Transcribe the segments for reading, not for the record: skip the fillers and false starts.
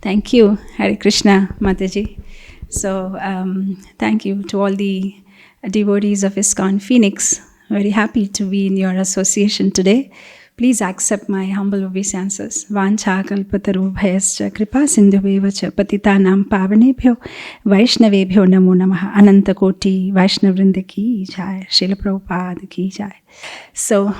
Thank you, Hare Krishna, Mataji. So, thank you to all the devotees of ISKCON Phoenix. Very happy to be in your association today. Please accept my humble obeisances. Vancha kalpatarubhayascha kripa sindhuveva cha patitanam pavanebhyo vaishnavebhyo namo namaha ananta koti vaishnavrinda ki jai Srila Prabhupada ki jai. So,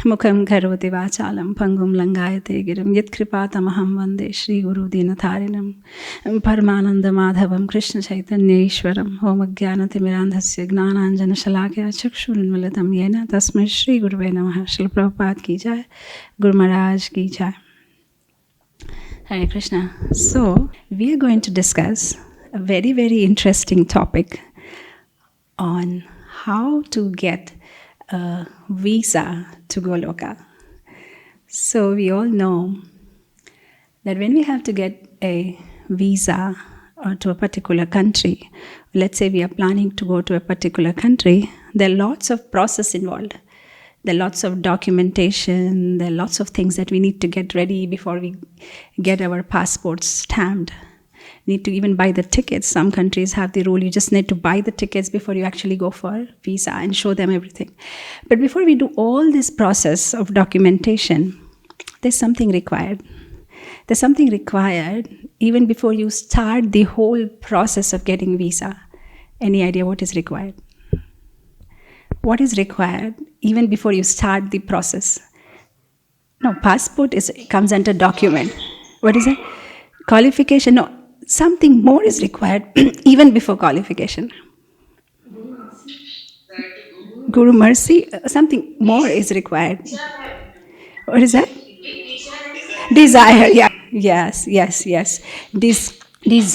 Mukham karoti vachalam pangum langayate girim yat kripatamaham vande Shri Guru Dinatharinam Paramananda Madhavam Krishna Chaitanya Ishwaram Om Ajnanatimirandhasya Gnananjana Shalakya Chakshurunmilitam Yena Tasmai Shri Guruve Namaha. Srila Prabhupada ki jai, Guru Maharaj ki jai. Hare Krishna. So, we are going to discuss a very, very interesting topic on how to get a visa to Goloka. So we all know that when we have to get a visa or to a particular country, let's say we are planning to go to a particular country, there are lots of process involved. There are lots of documentation, there are lots of things that we need to get ready before we get our passports stamped. Need to even buy the tickets. Some countries have the rule you just need to buy the tickets before you actually go for visa and show them everything. But before we do all this process of documentation, there's something required. There's something required even before you start the whole process of getting visa. Any idea what is required? What is required even before you start the process? No, passport comes under document. What is it? Qualification? No. Something more is required even before qualification. Guru Mercy, something more is required. What is that? Desire, yeah. Yes.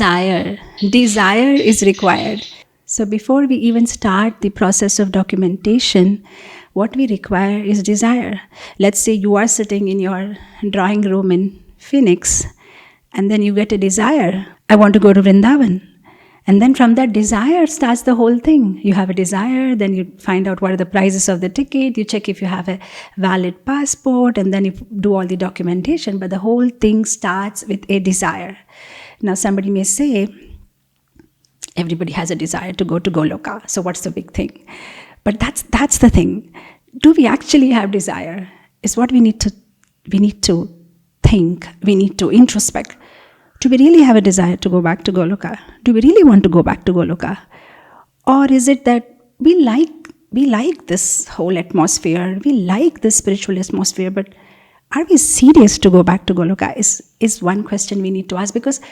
Desire is required. So before we even start the process of documentation, what we require is desire. Let's say you are sitting in your drawing room in Phoenix, and then you get a desire. I want to go to Vrindavan. And then from that desire starts the whole thing. You have a desire, then you find out what are the prices of the ticket, you check if you have a valid passport, and then you do all the documentation. But the whole thing starts with a desire. Now somebody may say, everybody has a desire to go to Goloka, so what's the big thing? But that's the thing. Do we actually have desire? Is what we need to think, we need to introspect. Do we really have a desire to go back to Goloka? Do we really want to go back to Goloka? Or is it that we like this whole atmosphere, we like this spiritual atmosphere, but are we serious to go back to Goloka is one question we need to ask. Because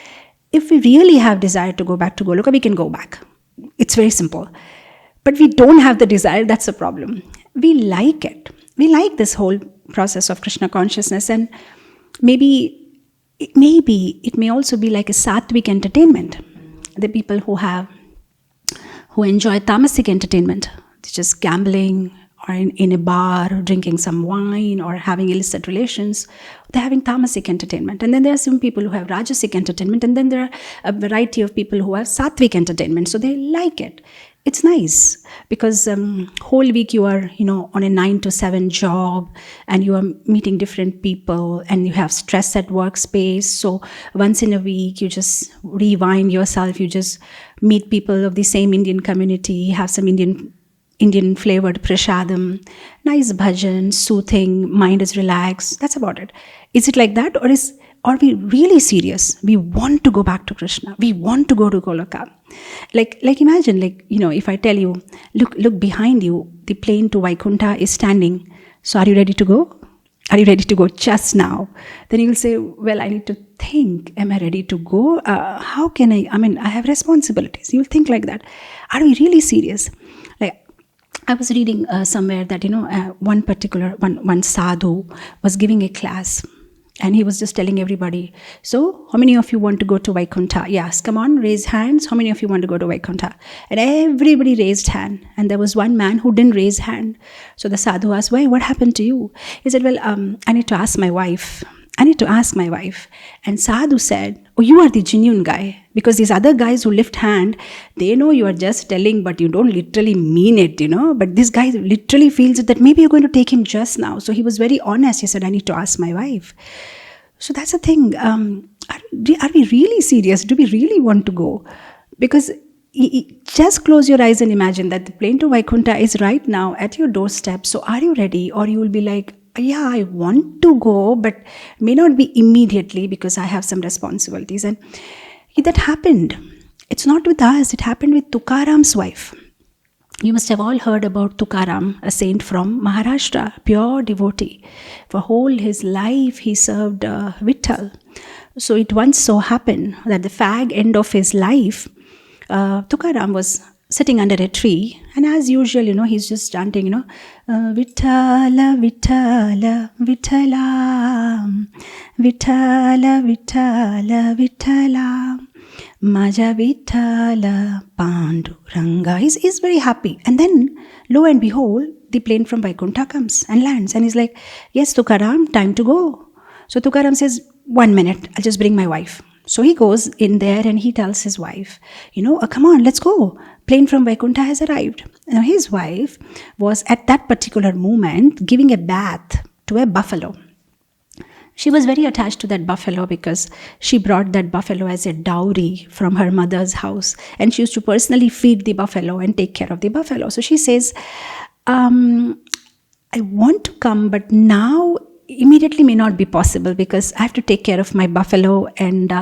if we really have desire to go back to Goloka, we can go back. It's very simple. But we don't have the desire, that's the problem. We like it. We like this whole process of Krishna consciousness, and maybe it may also be like a sattvic entertainment. The people who enjoy tamasic entertainment, just gambling or in a bar, or drinking some wine or having illicit relations, they're having tamasic entertainment. And then there are some people who have rajasic entertainment, and then there are a variety of people who have sattvic entertainment. So they like it. It's nice because whole week you are, on a 9 to 7 job, and you are meeting different people, and you have stress at workspace. So once in a week, you just rewind yourself. You just meet people of the same Indian community, have some Indian flavored prasadam, nice bhajan, soothing, mind is relaxed. That's about it. Is it like that, or are we really serious? We want to go back to Krishna. We want to go to Goloka. Like imagine, if I tell you, look behind you, the plane to Vaikuntha is standing. So are you ready to go? Are you ready to go just now? Then you will say, well, I need to think. Am I ready to go? How can I have responsibilities. You'll think like that. Are we really serious? I was reading somewhere that, one sadhu was giving a class. And he was just telling everybody, so how many of you want to go to Vaikuntha? Yes, come on, raise hands. How many of you want to go to Vaikuntha? And everybody raised hand. And there was one man who didn't raise hand. So the sadhu asked, why? What happened to you? He said, well, I need to ask my wife. And sadhu said, oh, you are the genuine guy. Because these other guys who lift hand, they know you are just telling, but you don't literally mean it, But this guy literally feels it that maybe you're going to take him just now. So he was very honest. He said, I need to ask my wife. So that's the thing. are we really serious? Do we really want to go? Because just close your eyes and imagine that the plane to Vaikuntha is right now at your doorstep. So are you ready? Or you will be like, yeah, I want to go, but may not be immediately because I have some responsibilities. And that happened. It's not with us. It happened with Tukaram's wife. You must have all heard about Tukaram, a saint from Maharashtra, pure devotee. For whole his life, he served Vitthal. So it once so happened that the fag end of his life, Tukaram was sitting under a tree, and as usual, he's just chanting, Vithala, Vithala, Vithala, Vithala, Vithala, Vithala, Maja Vithala, Panduranga. He's very happy. And then, lo and behold, the plane from Vaikuntha comes and lands. And he's like, yes, Tukaram, time to go. So Tukaram says, 1 minute, I'll just bring my wife. So he goes in there and he tells his wife, come on, let's go. Plane from Vaikuntha has arrived. Now his wife was at that particular moment giving a bath to a buffalo. She was very attached to that buffalo because she brought that buffalo as a dowry from her mother's house. And she used to personally feed the buffalo and take care of the buffalo. So she says, I want to come, but now immediately may not be possible because I have to take care of my buffalo and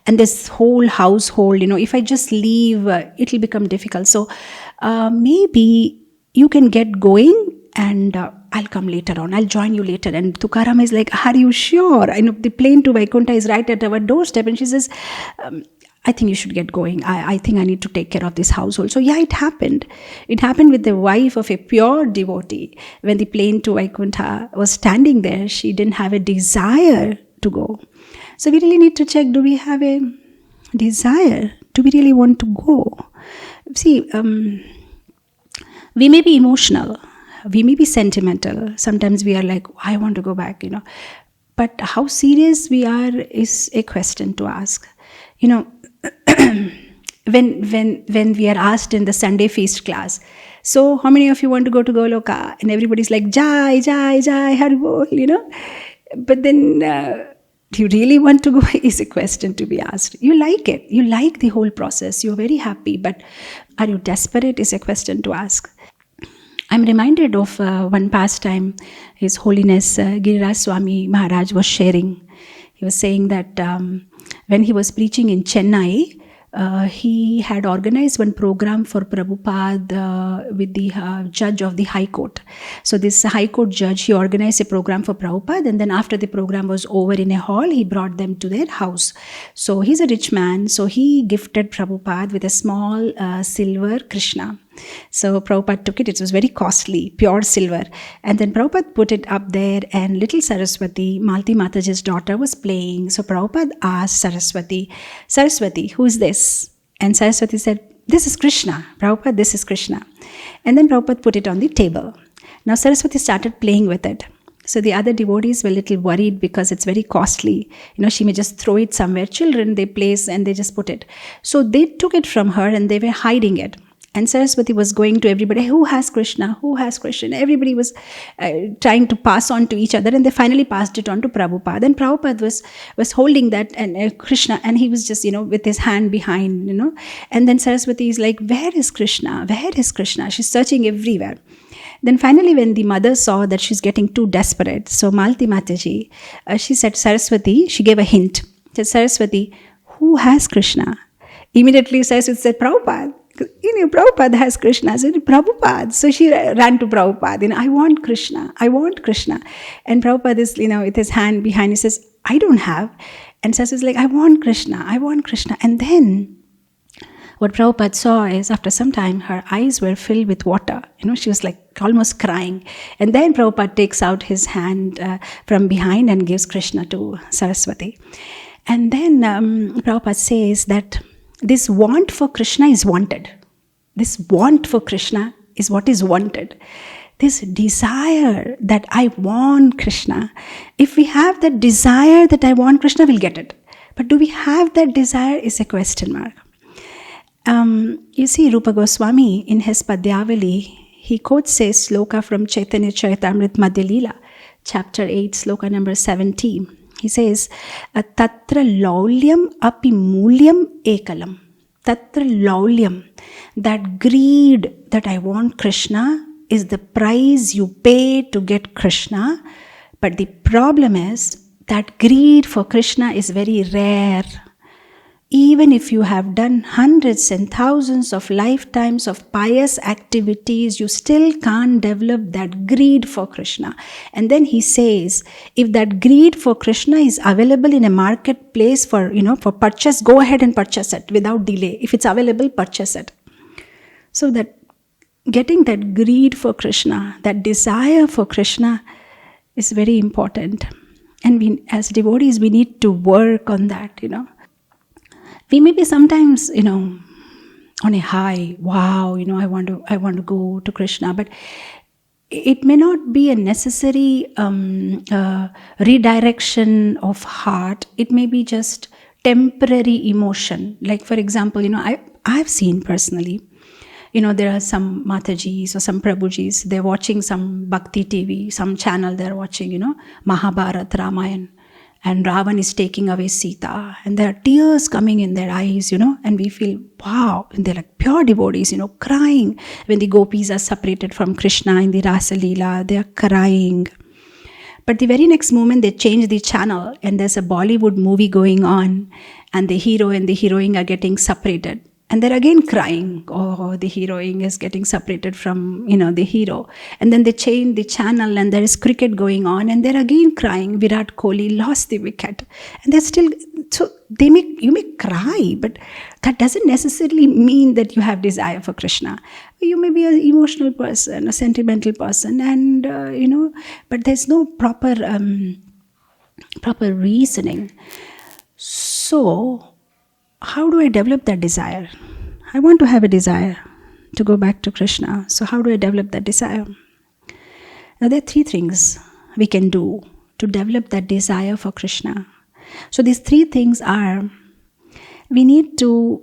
this whole household. If I just leave, it'll become difficult. So maybe you can get going and I'll come later on. I'll join you later. And Tukaram is like, are you sure? I know the plane to Vaikuntha is right at our doorstep. And she says, I think you should get going. I think I need to take care of this household. So yeah, it happened. It happened with the wife of a pure devotee. When the plane to Vaikuntha was standing there, she didn't have a desire to go. So we really need to check, do we have a desire? Do we really want to go? See, we may be emotional. We may be sentimental. Sometimes we are like, I want to go back, But how serious we are is a question to ask. When we are asked in the Sunday feast class, so how many of you want to go to Goloka? And everybody's like, Jai, Jai, Jai, Haribol, But then, do you really want to go is a question to be asked. You like it. You like the whole process. You're very happy. But are you desperate is a question to ask. I'm reminded of one pastime His Holiness Giriraj Swami Maharaj was sharing. He was saying that when he was preaching in Chennai, he had organized one program for Prabhupada with the judge of the High Court. So this High Court judge, he organized a program for Prabhupada, and then after the program was over in a hall, he brought them to their house. So he's a rich man, so he gifted Prabhupada with a small silver Krishna. So Prabhupada took it. It was very costly, pure silver. And then Prabhupada put it up there, and little Saraswati, Malti Mataji's daughter, was playing. So Prabhupada asked Saraswati, Saraswati, who is this? And Saraswati said, this is Krishna. Prabhupada, this is Krishna. And then Prabhupada put it on the table. Now Saraswati started playing with it. So the other devotees were a little worried because it's very costly. She may just throw it somewhere. Children, they place and they just put it. So they took it from her and they were hiding it. And Saraswati was going to everybody, who has Krishna? Who has Krishna? Everybody was trying to pass on to each other, and they finally passed it on to Prabhupada. And Prabhupada was holding that and Krishna, and he was just, with his hand behind, And then Saraswati is like, where is Krishna? Where is Krishna? She's searching everywhere. Then finally, when the mother saw that she's getting too desperate, so Malti Mataji, she said, Saraswati, she gave a hint. She said, Saraswati, who has Krishna? Immediately Saraswati said, Prabhupada. Prabhupada has Krishna. I said, Prabhupada. So she ran to Prabhupada. I want Krishna. I want Krishna. And Prabhupada is, with his hand behind, he says, I don't have. And Saraswati is like, I want Krishna. I want Krishna. And then what Prabhupada saw is, after some time, her eyes were filled with water. She was like almost crying. And then Prabhupada takes out his hand from behind and gives Krishna to Saraswati. And then Prabhupada says that this want for Krishna is wanted. This want for Krishna is what is wanted. This desire that I want Krishna. If we have that desire that I want Krishna, we'll get it. But do we have that desire is a question mark. You see, Rupa Goswami in his Padyavali, he quotes a sloka from Chaitanya Charitamrita Madhya Leela, chapter 8, sloka number 70. He says, Tatra laulyam api mulyam ekalam. Tatra laulyam. That greed that I want Krishna is the price you pay to get Krishna. But the problem is that greed for Krishna is very rare. Even if you have done hundreds and thousands of lifetimes of pious activities, you still can't develop that greed for Krishna. And then he says, if that greed for Krishna is available in a marketplace for purchase, go ahead and purchase it without delay. If it's available, purchase it. So that getting that greed for Krishna, that desire for Krishna is very important. And we, as devotees, we need to work on that, We may be sometimes, on a high, wow, I want to go to Krishna, but it may not be a necessary redirection of heart. It may be just temporary emotion. Like, for example, I've seen personally, there are some Matajis or some Prabhujis, they're watching some Bhakti TV, some channel they're watching, Mahabharata, Ramayana. And Ravan is taking away Sita, and there are tears coming in their eyes, and we feel, wow, and they're like pure devotees, crying. When the gopis are separated from Krishna in the Rasa Leela, they are crying. But the very next moment, they change the channel, and there's a Bollywood movie going on, and the hero and the heroine are getting separated. And they're again crying, oh, the heroine is getting separated from, the hero. And then they change the channel and there is cricket going on and they're again crying, Virat Kohli lost the wicket. And they're still, so you may cry, but that doesn't necessarily mean that you have desire for Krishna. You may be an emotional person, a sentimental person, and, but there's no proper reasoning. So, how do I develop that desire? I want to have a desire to go back to Krishna. So how do I develop that desire? Now there are 3 things we can do to develop that desire for Krishna. So these 3 things are, we need to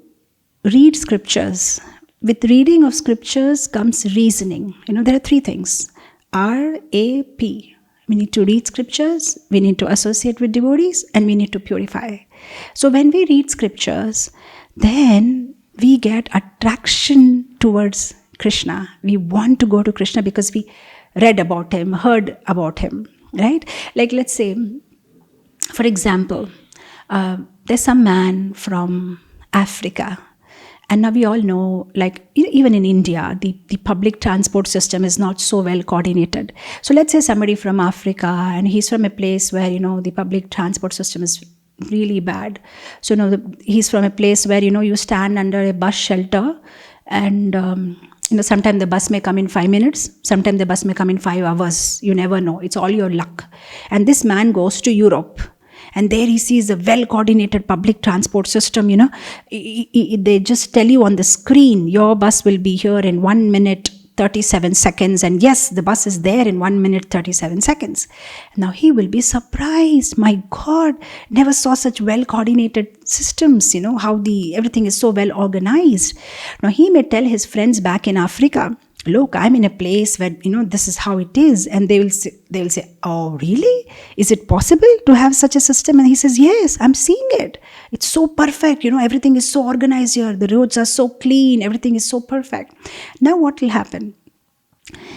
read scriptures. With reading of scriptures comes reasoning. There are 3 things. R-A-P. We need to read scriptures, we need to associate with devotees, and we need to purify. So when we read scriptures, then we get attraction towards Krishna. We want to go to Krishna because we read about him, heard about him, right? Like let's say, for example, there's some man from Africa. And now we all know, like even in India, the public transport system is not so well coordinated. So let's say somebody from Africa and he's from a place where, the public transport system is really bad. So, he's from a place where, you stand under a bus shelter and, sometimes the bus may come in 5 minutes. Sometimes the bus may come in 5 hours. You never know. It's all your luck. And this man goes to Europe. And there he sees a well-coordinated public transport system, They just tell you on the screen, your bus will be here in 1 minute, 37 seconds. And yes, the bus is there in 1 minute, 37 seconds. Now he will be surprised. My God, never saw such well-coordinated systems, how everything is so well organized. Now he may tell his friends back in Africa, look, I'm in a place where, this is how it is. And they will say, oh, really? Is it possible to have such a system? And he says, yes, I'm seeing it. It's so perfect. Everything is so organized here. The roads are so clean. Everything is so perfect. Now what will happen?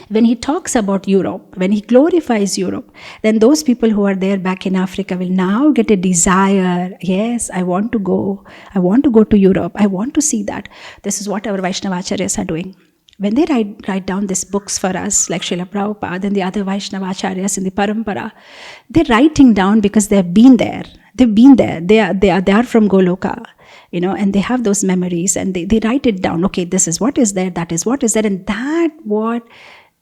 When he talks about Europe, when he glorifies Europe, then those people who are there back in Africa will now get a desire. Yes, I want to go. I want to go to Europe. I want to see that. This is what our Vaishnavacharyas are doing. When they write down these books for us, like Srila Prabhupada and the other Vaishnavacharyas in the Parampara, they're writing down because they've been there. They've been there. They are from Goloka, and they have those memories and they write it down. Okay, this is what is there, that is what is there, and that what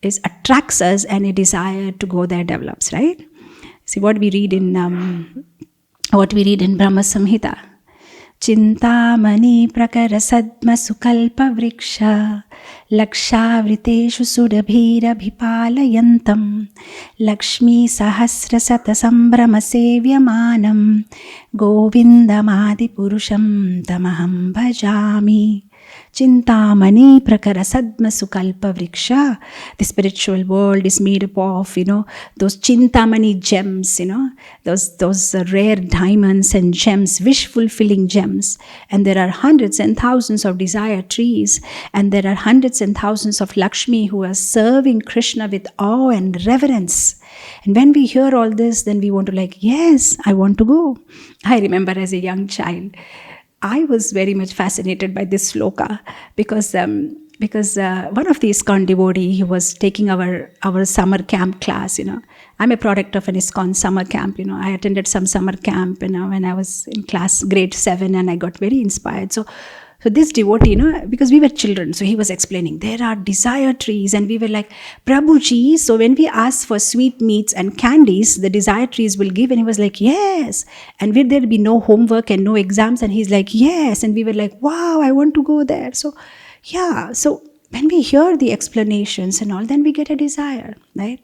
is attracts us and a desire to go there develops, right? See what we read in Brahma Samhita. Chintamani prakara sadma sukalpa vriksha lakshávriteshu sudabhira bhipalayantam lakshmi sahasra sata sambrama sevyamanam govindamadi purusham tamaham bhajami. Chintamani prakara sadma sukalpa vriksha. The spiritual world is made up of, those chintamani gems, those rare diamonds and gems, wish-fulfilling gems. And there are hundreds and thousands of desire trees. And there are hundreds and thousands of Lakshmi who are serving Krishna with awe and reverence. And when we hear all this, then we want to yes, I want to go. I remember as a young child, I was very much fascinated by this sloka because one of the ISKCON devotee, he was taking our summer camp class, I'm a product of an ISKCON summer camp, I attended some summer camp, when I was in class grade 7, and I got very inspired. So this devotee, because we were children, so he was explaining, there are desire trees, and we were like, Prabhuji, so when we ask for sweet meats and candies, the desire trees will give, and he was like, yes, and will there be no homework and no exams? And he's like, yes, and we were like, wow, I want to go there. So when we hear the explanations and all, then we get a desire, right?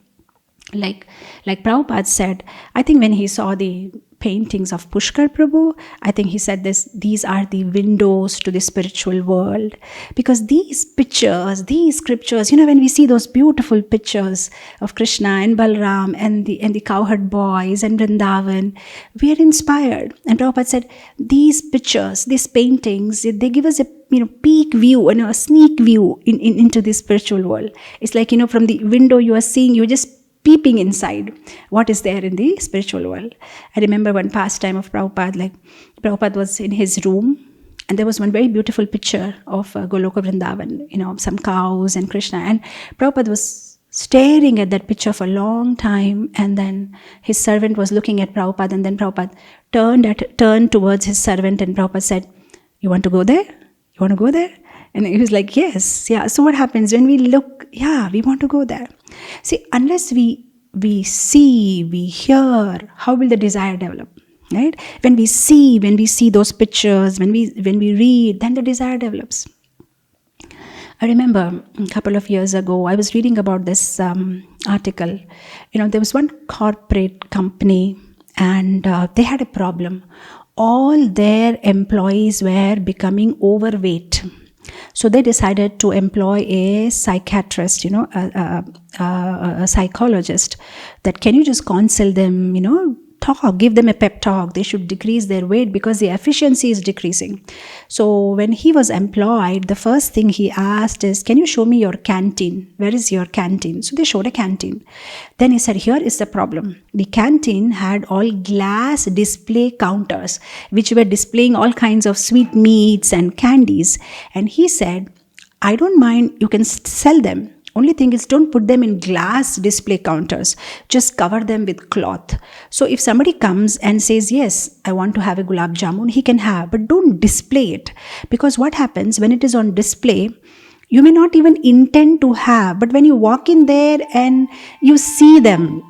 Like Prabhupada said, I think when he saw the paintings of Pushkar Prabhu, I think he said these are the windows to the spiritual world. Because these pictures, these scriptures, when we see those beautiful pictures of Krishna and Balram and the cowherd boys and Vrindavan, we are inspired. And Prabhupada said, these pictures, these paintings, they give us a peek view, a sneak view into the spiritual world. It's like, from the window you are seeing, you're just peeping inside what is there in the spiritual world. I remember one pastime of Prabhupada, Prabhupada was in his room, and there was one very beautiful picture of Goloka Vrindavan, some cows and Krishna, and Prabhupada was staring at that picture for a long time, and then his servant was looking at Prabhupada, and then Prabhupada turned towards his servant, and Prabhupada said, you want to go there? You want to go there? And he was like, yes, yeah. So what happens when we look? Yeah, we want to go there. See, unless we see, we hear, how will the desire develop? Right? When we see those pictures, when we read, then the desire develops. I remember a couple of years ago, I was reading about this article. There was one corporate company, and they had a problem. All their employees were becoming overweight. So they decided to employ a psychiatrist, a psychologist, that can you just counsel them, talk, give them a pep talk. They should decrease their weight because the efficiency is decreasing. So when he was employed, the first thing he asked is, can you show me your canteen? Where is your canteen? So they showed a canteen. Then he said, here is the problem. The canteen had all glass display counters, which were displaying all kinds of sweet meats and candies. And he said, I don't mind, you can sell them. Only thing is, don't put them in glass display counters. Just cover them with cloth. So if somebody comes and says, yes, I want to have a gulab jamun, he can have, but don't display it. Because what happens when it is on display, you may not even intend to have, but when you walk in there and you see them,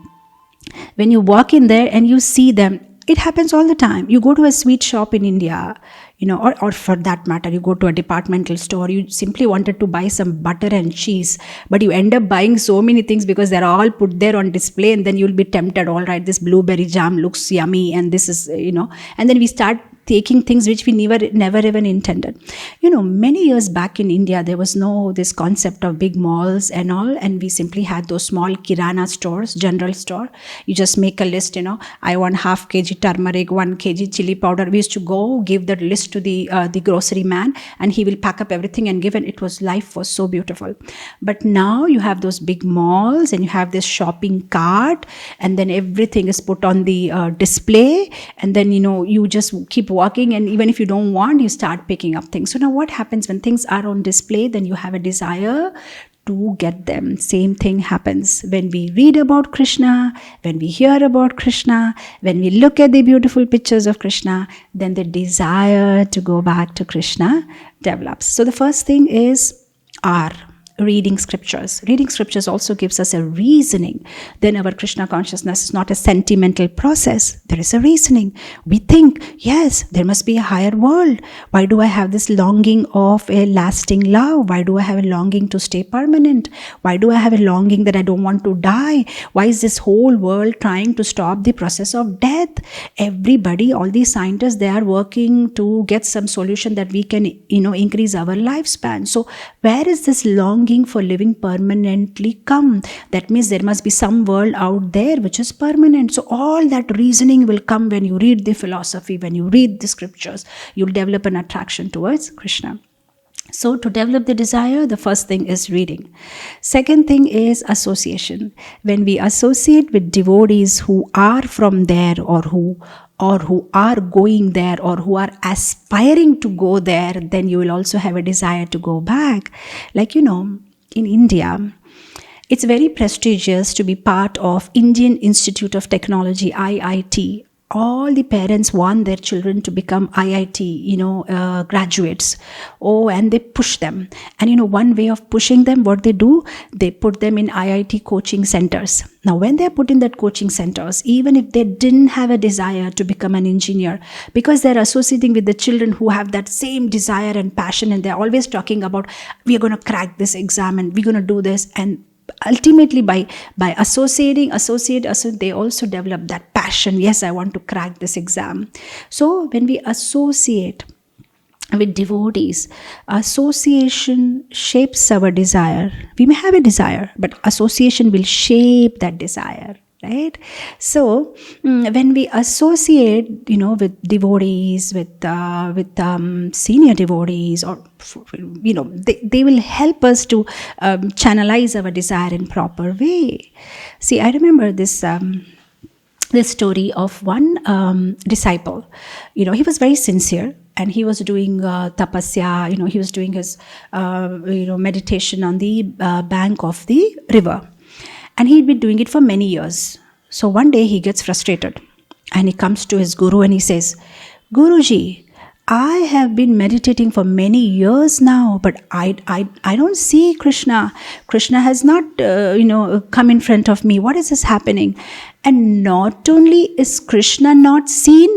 it happens all the time. You go to a sweet shop in India, or for that matter, you go to a departmental store, you simply wanted to buy some butter and cheese, but you end up buying so many things because they're all put there on display, and then you'll be tempted, all right, this blueberry jam looks yummy, and this is, and then we start taking things which we never even intended. Many years back in India, there was no this concept of big malls and all, and we simply had those small kirana stores, general store. You just make a list, I want half kg turmeric, 1 kg chili powder. We used to go give that list to the grocery man, and he will pack up everything and give, and life was so beautiful. But now you have those big malls, and you have this shopping cart, and then everything is put on the display, and then you just keep walking, and even if you don't want, you start picking up things. So now what happens when things are on display? Then you have a desire to get them. Same thing happens when we read about Krishna, when we hear about Krishna, when we look at the beautiful pictures of Krishna, then the desire to go back to Krishna develops. So the first thing is R, reading scriptures. Reading scriptures also gives us a reasoning. Then our Krishna consciousness is not a sentimental process. There is a reasoning. We think, yes, there must be a higher world. Why do I have this longing of a lasting love? Why do I have a longing to stay permanent? Why do I have a longing that I don't want to die? Why is this whole world trying to stop the process of death? Everybody, all these scientists, they are working to get some solution that we can, increase our lifespan. So where is this longing for living permanently come? That means there must be some world out there which is permanent. So all that reasoning will come when you read the philosophy, when you read the scriptures. You'll develop an attraction towards Krishna. So to develop the desire, the first thing is reading. Second thing is association. When we associate with devotees who are from there, or who are going there, or who are aspiring to go there, then you will also have a desire to go back. Like, in India, it's very prestigious to be part of Indian Institute of Technology, IIT. All the parents want their children to become IIT, graduates. And they push them. And one way of pushing them, what they do, they put them in IIT coaching centers. Now, when they're put in that coaching centers, even if they didn't have a desire to become an engineer, because they're associating with the children who have that same desire and passion, and they're always talking about, we are going to crack this exam and we're going to do this. And ultimately by associating, they also develop that passion. Yes, I want to crack this exam. So when we associate with devotees, association shapes our desire. We may have a desire, but association will shape that desire. Right? So when we associate, with devotees, with senior devotees, or they will help us to channelize our desire in proper way. See, I remember this story of one disciple. He was very sincere, and he was doing tapasya. He was doing his meditation on the bank of the river. And he'd been doing it for many years. So one day he gets frustrated and he comes to his guru and he says, Guruji, I have been meditating for many years now, but I don't see Krishna. Krishna has not, come in front of me. What is this happening? And not only is Krishna not seen,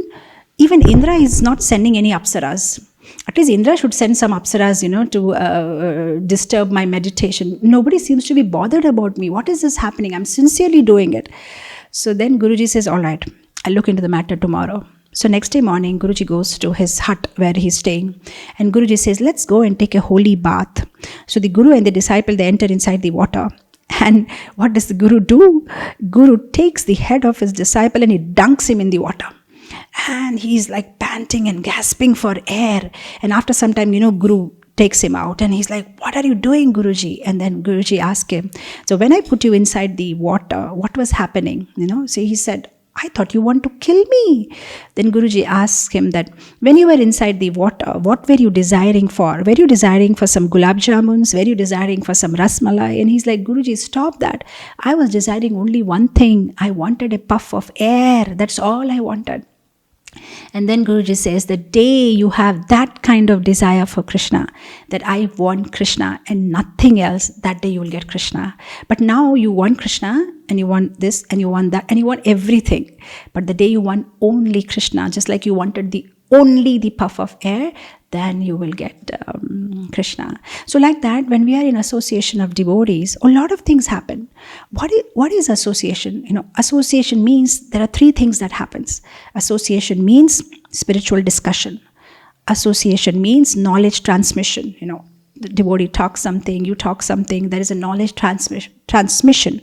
even Indra is not sending any apsaras. At least Indra should send some apsaras, to disturb my meditation. Nobody seems to be bothered about me. What is this happening? I'm sincerely doing it. So then Guruji says, all right, I'll look into the matter tomorrow. So next day morning, Guruji goes to his hut where he's staying. And Guruji says, let's go and take a holy bath. So the Guru and the disciple, they enter inside the water. And what does the Guru do? Guru takes the head of his disciple and he dunks him in the water. And he's like panting and gasping for air. And after some time, Guru takes him out and he's like, what are you doing, Guruji? And then Guruji asked him, so when I put you inside the water, what was happening? So he said, I thought you want to kill me. Then Guruji asked him that when you were inside the water, what were you desiring for? Were you desiring for some gulab jamuns? Were you desiring for some rasmalai? And he's like, Guruji, stop that. I was desiring only one thing. I wanted a puff of air. That's all I wanted. And then Guruji says, the day you have that kind of desire for Krishna, that I want Krishna and nothing else, that day you will get Krishna. But now you want Krishna and you want this and you want that and you want everything. But the day you want only Krishna, just like you wanted only the puff of air, then you will get Krishna. So like that, when we are in association of devotees, a lot of things happen. What is association? Association means there are three things that happens. Association means spiritual discussion. Association means knowledge transmission. The devotee talks something, you talk something, there is a knowledge transmission.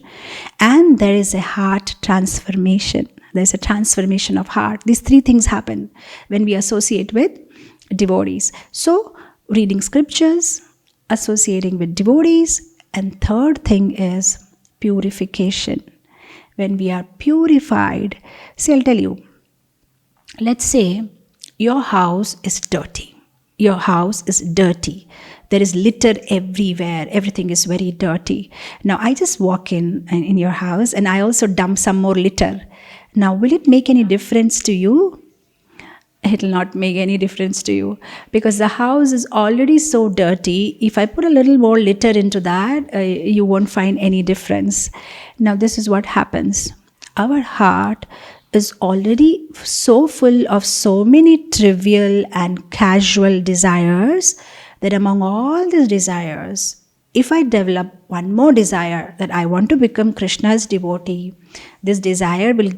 And there is a heart transformation. There's a transformation of heart. These three things happen when we associate with devotees. So, reading scriptures, associating with devotees, and third thing is purification. When we are purified, see, I'll tell you, let's say your house is dirty. Your house is dirty. There is litter everywhere. Everything is very dirty. Now, I just walk in your house and I also dump some more litter. Now, will it make any difference to you? It'll not make any difference to you, because the house is already so dirty. If I put a little more litter into that, you won't find any difference. Now, this is what happens. Our heart is already so full of so many trivial and casual desires that among all these desires, if I develop one more desire that I want to become Krishna's devotee, this desire will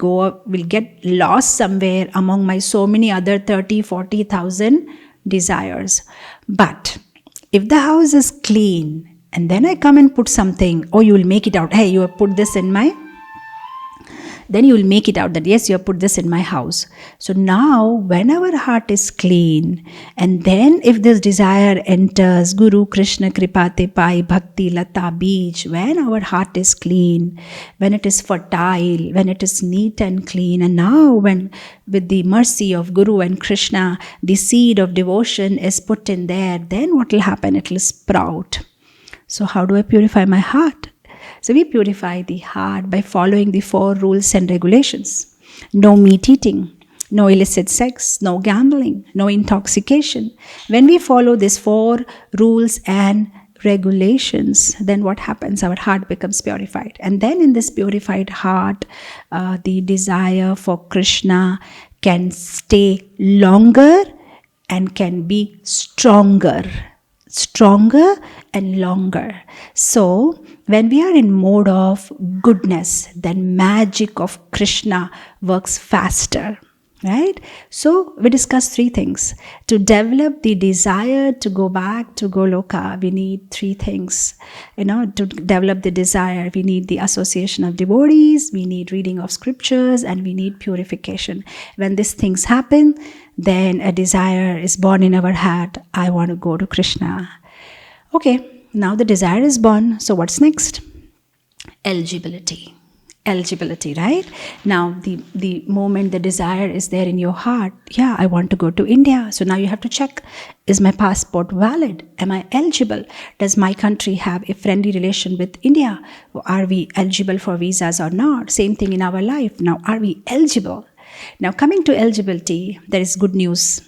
get lost somewhere among my so many other 30,000-40,000 desires. But if the house is clean and then I come and put something, oh, you will make it out. Hey, you have put this in my... Then you will make it out that yes, you have put this in my house. So now when our heart is clean, and then if this desire enters, Guru Krishna Kripate Pai Bhakti Lata Beej, when our heart is clean, when it is fertile, when it is neat and clean, and now when with the mercy of Guru and Krishna, the seed of devotion is put in there, then what will happen? It will sprout. So how do I purify my heart? So we purify the heart by following the 4 rules and regulations. No meat eating, no illicit sex, no gambling, no intoxication. When we follow these 4 rules and regulations, then what happens? Our heart becomes purified. And then in this purified heart, the desire for Krishna can stay longer and can be stronger and longer. So when we are in mode of goodness, then magic of Krishna works faster, right? So we discussed 3 things. To develop the desire to go back to Goloka, we need 3 things. To develop the desire, we need the association of devotees, we need reading of scriptures, and we need purification. When these things happen, then a desire is born in our heart. I want to go to Krishna. Okay, now the desire is born. So what's next? Eligibility, right? Now the moment the desire is there in your heart, yeah, I want to go to India. So now you have to check, is my passport valid? Am I eligible? Does my country have a friendly relation with India? Are we eligible for visas or not? Same thing in our life. Now, are we eligible? Now, coming to eligibility, there is good news.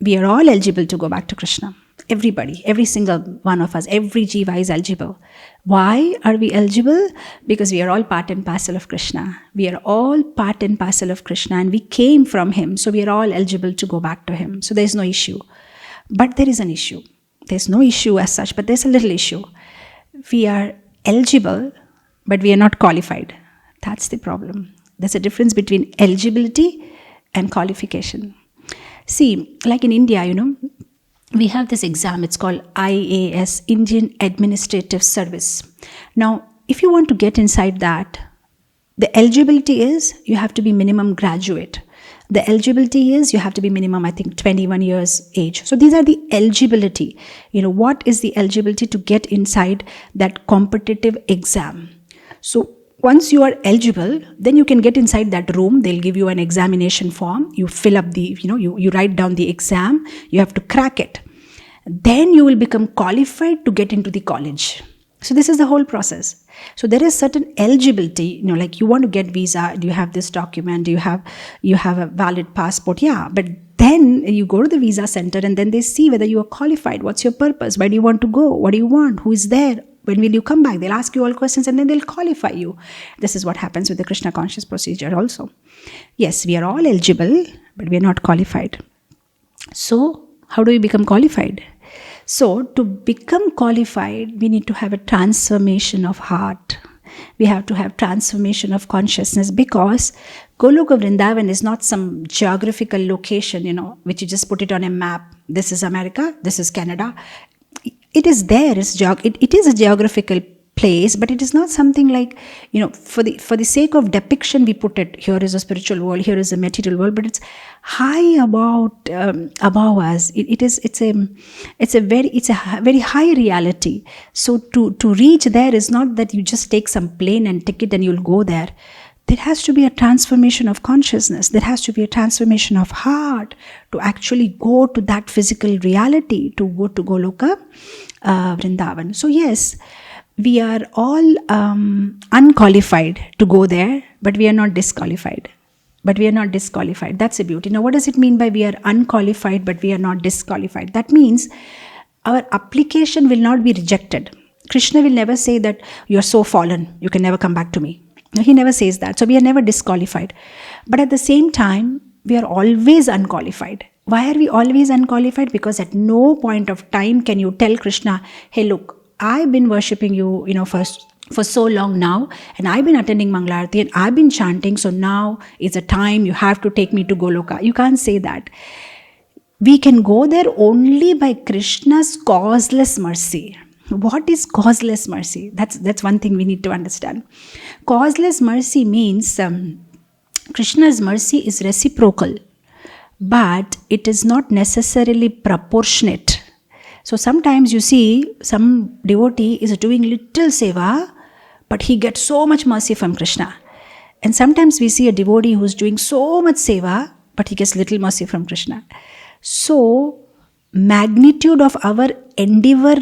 We are all eligible to go back to Krishna. Everybody, every single one of us, every jiva is eligible. Why are we eligible? Because we are all part and parcel of Krishna. We are all part and parcel of Krishna, and we came from him. So we are all eligible to go back to him. So there is no issue. But there is an issue. There's no issue as such, but there's a little issue. We are eligible, but we are not qualified. That's the problem. There's a difference between eligibility and qualification. See, like in India, we have this exam. It's called IAS, Indian Administrative Service. Now, if you want to get inside that, the eligibility is you have to be minimum graduate. The eligibility is you have to be minimum, I think, 21 years age. So these are the eligibility. What is the eligibility to get inside that competitive exam? So once you are eligible, then you can get inside that room. They'll give you an examination form. You fill up you write down the exam. You have to crack it. Then you will become qualified to get into the college. So this is the whole process. So there is certain eligibility, like you want to get visa. Do you have this document? Do you have a valid passport? Yeah, but then you go to the visa center and then they see whether you are qualified. What's your purpose? Where do you want to go? What do you want? Who is there? When will you come back? They'll ask you all questions and then they'll qualify you. This is what happens with the Krishna conscious procedure also. Yes, we are all eligible, but we are not qualified. So how do we become qualified? So to become qualified, we need to have a transformation of heart. We have to have transformation of consciousness, because Goloka Vrindavan is not some geographical location, which you just put it on a map. This is America, this is Canada. It is there. It is a geographical place, but it is not something like, for the sake of depiction, we put it, here is a spiritual world, here is a material world, but it's high above us. It's a very high reality. So to reach there is not that you just take some plane and ticket and you'll go there. There has to be a transformation of consciousness. There has to be a transformation of heart to actually go to that physical reality, to go to Goloka Vrindavan. So yes, we are all unqualified to go there, but we are not disqualified. but we are not disqualified. That's a beauty. Now, what does it mean by we are unqualified, but we are not disqualified? That means our application will not be rejected. Krishna will never say that you are so fallen, you can never come back to me. No, he never says that. So we are never disqualified. But at the same time, we are always unqualified. Why are we always unqualified? Because at no point of time can you tell Krishna, hey, look, I've been worshipping you, for so long now, and I've been attending Mangalarti and I've been chanting, so now is a time you have to take me to Goloka. You can't say that. We can go there only by Krishna's causeless mercy. What is causeless mercy? That's one thing we need to understand. Causeless mercy means Krishna's mercy is reciprocal, but it is not necessarily proportionate. So sometimes you see some devotee is doing little seva, but he gets so much mercy from Krishna. And sometimes we see a devotee who's doing so much seva, but he gets little mercy from Krishna. So, magnitude of our endeavor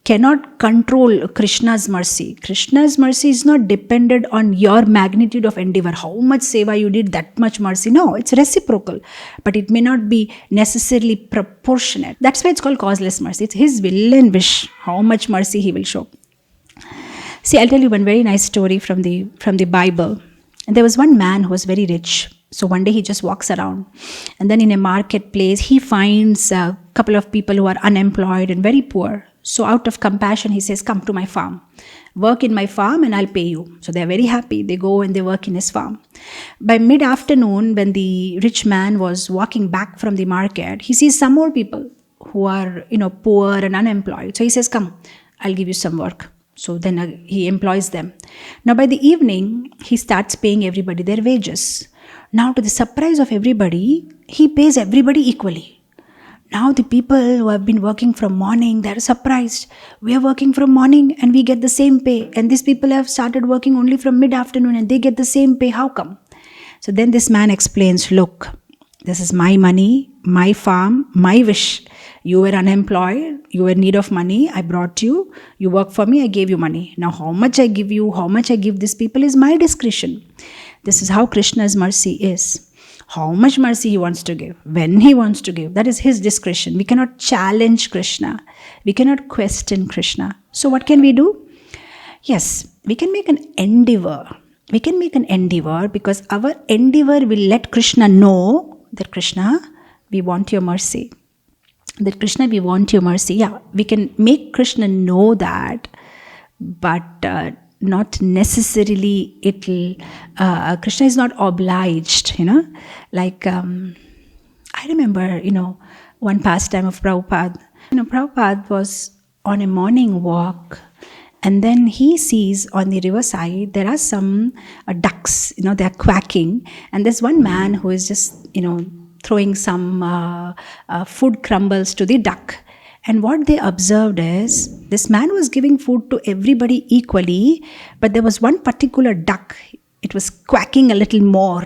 cannot control Krishna's mercy. Krishna's mercy is not dependent on your magnitude of endeavor. How much seva you did, that much mercy. No, it's reciprocal. But it may not be necessarily proportionate. That's why it's called causeless mercy. It's his will and wish, how much mercy he will show. See, I'll tell you one very nice story from the Bible. And there was one man who was very rich. So one day he just walks around, and then in a marketplace he finds a couple of people who are unemployed and very poor. So out of compassion he says, come to my farm, work in my farm and I'll pay you. So they're very happy. They go and they work in his farm. By mid-afternoon, when the rich man was walking back from the market, he sees some more people who are poor and unemployed. So he says, come, I'll give you some work. So then he employs them. Now by the evening he starts paying everybody their wages. Now, to the surprise of everybody, he pays everybody equally. Now, the people who have been working from morning, they're surprised. We are working from morning and we get the same pay. And these people have started working only from mid-afternoon and they get the same pay. How come? So then this man explains, look, this is my money, my farm, my wish. You were unemployed, you were in need of money, I brought you, you work for me, I gave you money. Now, how much I give you, how much I give these people is my discretion. This is how Krishna's mercy is. How much mercy he wants to give, when he wants to give, that is his discretion. We cannot challenge Krishna. We cannot question Krishna. So what can we do? Yes, we can make an endeavor. We can make an endeavor because our endeavor will let Krishna know that Krishna, we want your mercy. That Krishna, we want your mercy. Yeah, we can make Krishna know that, but not necessarily it'll Krishna is not obliged, like I remember one pastime of Prabhupada. Prabhupada was on a morning walk, and then he sees on the riverside there are some ducks, they're quacking, and there's one man who is just throwing some food crumbles to the duck. And what they observed is, this man was giving food to everybody equally, but there was one particular duck, it was quacking a little more.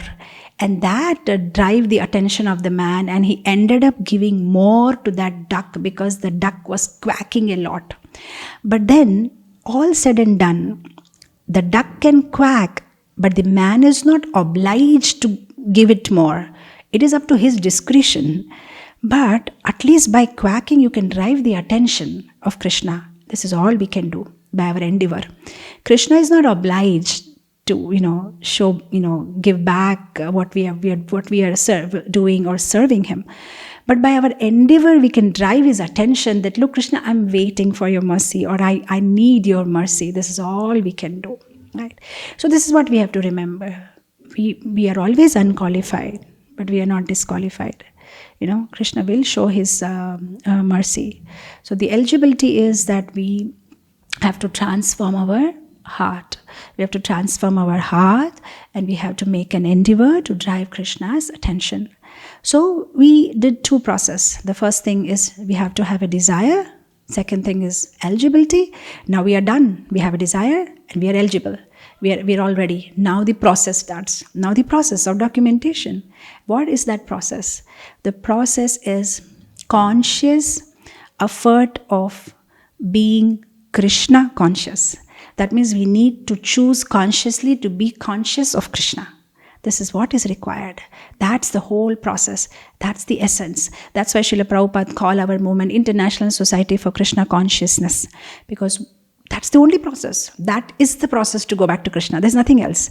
And that drive the attention of the man, and he ended up giving more to that duck because the duck was quacking a lot. But then, all said and done, the duck can quack, but the man is not obliged to give it more. It is up to his discretion. But at least by quacking, you can drive the attention of Krishna. This is all we can do by our endeavor. Krishna is not obliged to, show, give back what we are doing or serving him. But by our endeavor, we can drive his attention that, look, Krishna, I'm waiting for your mercy, or I need your mercy. This is all we can do, right? So this is what we have to remember. We are always unqualified, but we are not disqualified. Krishna will show his mercy. So the eligibility is that we have to transform our heart. We have to transform our heart, and we have to make an endeavor to drive Krishna's attention. So we did two processes. The first thing is we have to have a desire. Second thing is eligibility. Now we are done. We have a desire and we are eligible. We are all ready. Now the process starts. Now the process of documentation. What is that process? The process is conscious effort of being Krishna conscious. That means we need to choose consciously to be conscious of Krishna. This is what is required. That's the whole process. That's the essence. That's why Srila Prabhupada called our movement International Society for Krishna Consciousness, because that's the only process. That is the process to go back to Krishna. There's nothing else.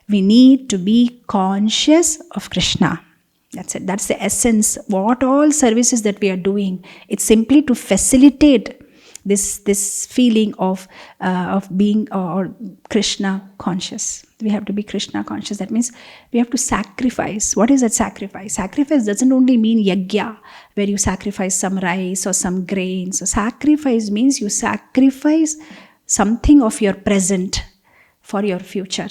We need to be conscious of Krishna. That's it. That's the essence. What all services that we are doing, it's simply to facilitate this feeling of being or Krishna conscious. We have to be Krishna conscious. That means we have to sacrifice. What is that sacrifice? Sacrifice doesn't only mean yajna, where you sacrifice some rice or some grains. So sacrifice means you sacrifice something of your present for your future.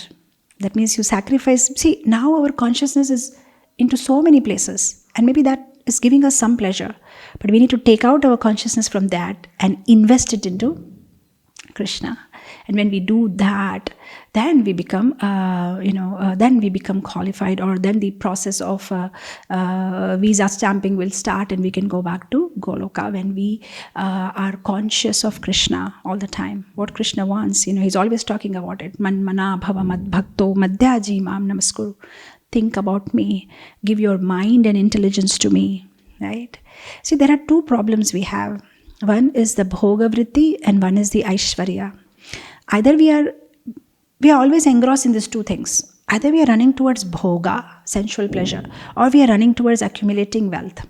That means you sacrifice. See, now our consciousness is into so many places, and maybe that is giving us some pleasure, but we need to take out our consciousness from that and invest it into Krishna. And when we do that, then we become then we become qualified, or then the process of visa stamping will start, and we can go back to Goloka when we are conscious of Krishna all the time. What Krishna wants, he's always talking about it. Man mana bhava mad bhakto madhyaji mam namaskuru. Think about me. Give your mind and intelligence to me. Right? See, there are two problems we have. One is the bhoga vritti and one is the aishwarya. Either we are always engrossed in these two things. Either we are running towards bhoga, sensual pleasure, or we are running towards accumulating wealth.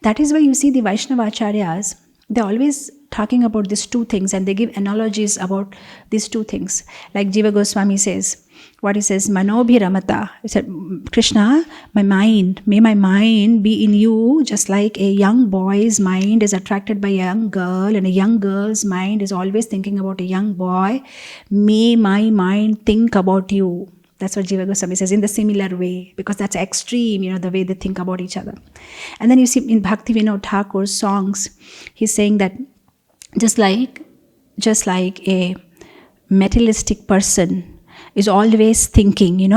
That is why you see the Vaishnava acharyas, they're always talking about these two things, and they give analogies about these two things. Like Jiva Goswami says, what he says, Manobhiramata. He said, Krishna, may my mind be in you, just like a young boy's mind is attracted by a young girl, and a young girl's mind is always thinking about a young boy. May my mind think about you. That's what Jiva Goswami says, in the similar way, because that's extreme, the way they think about each other. And then you see in Bhakti Vinod Thakur's songs, he's saying that just like a materialistic person is always thinking,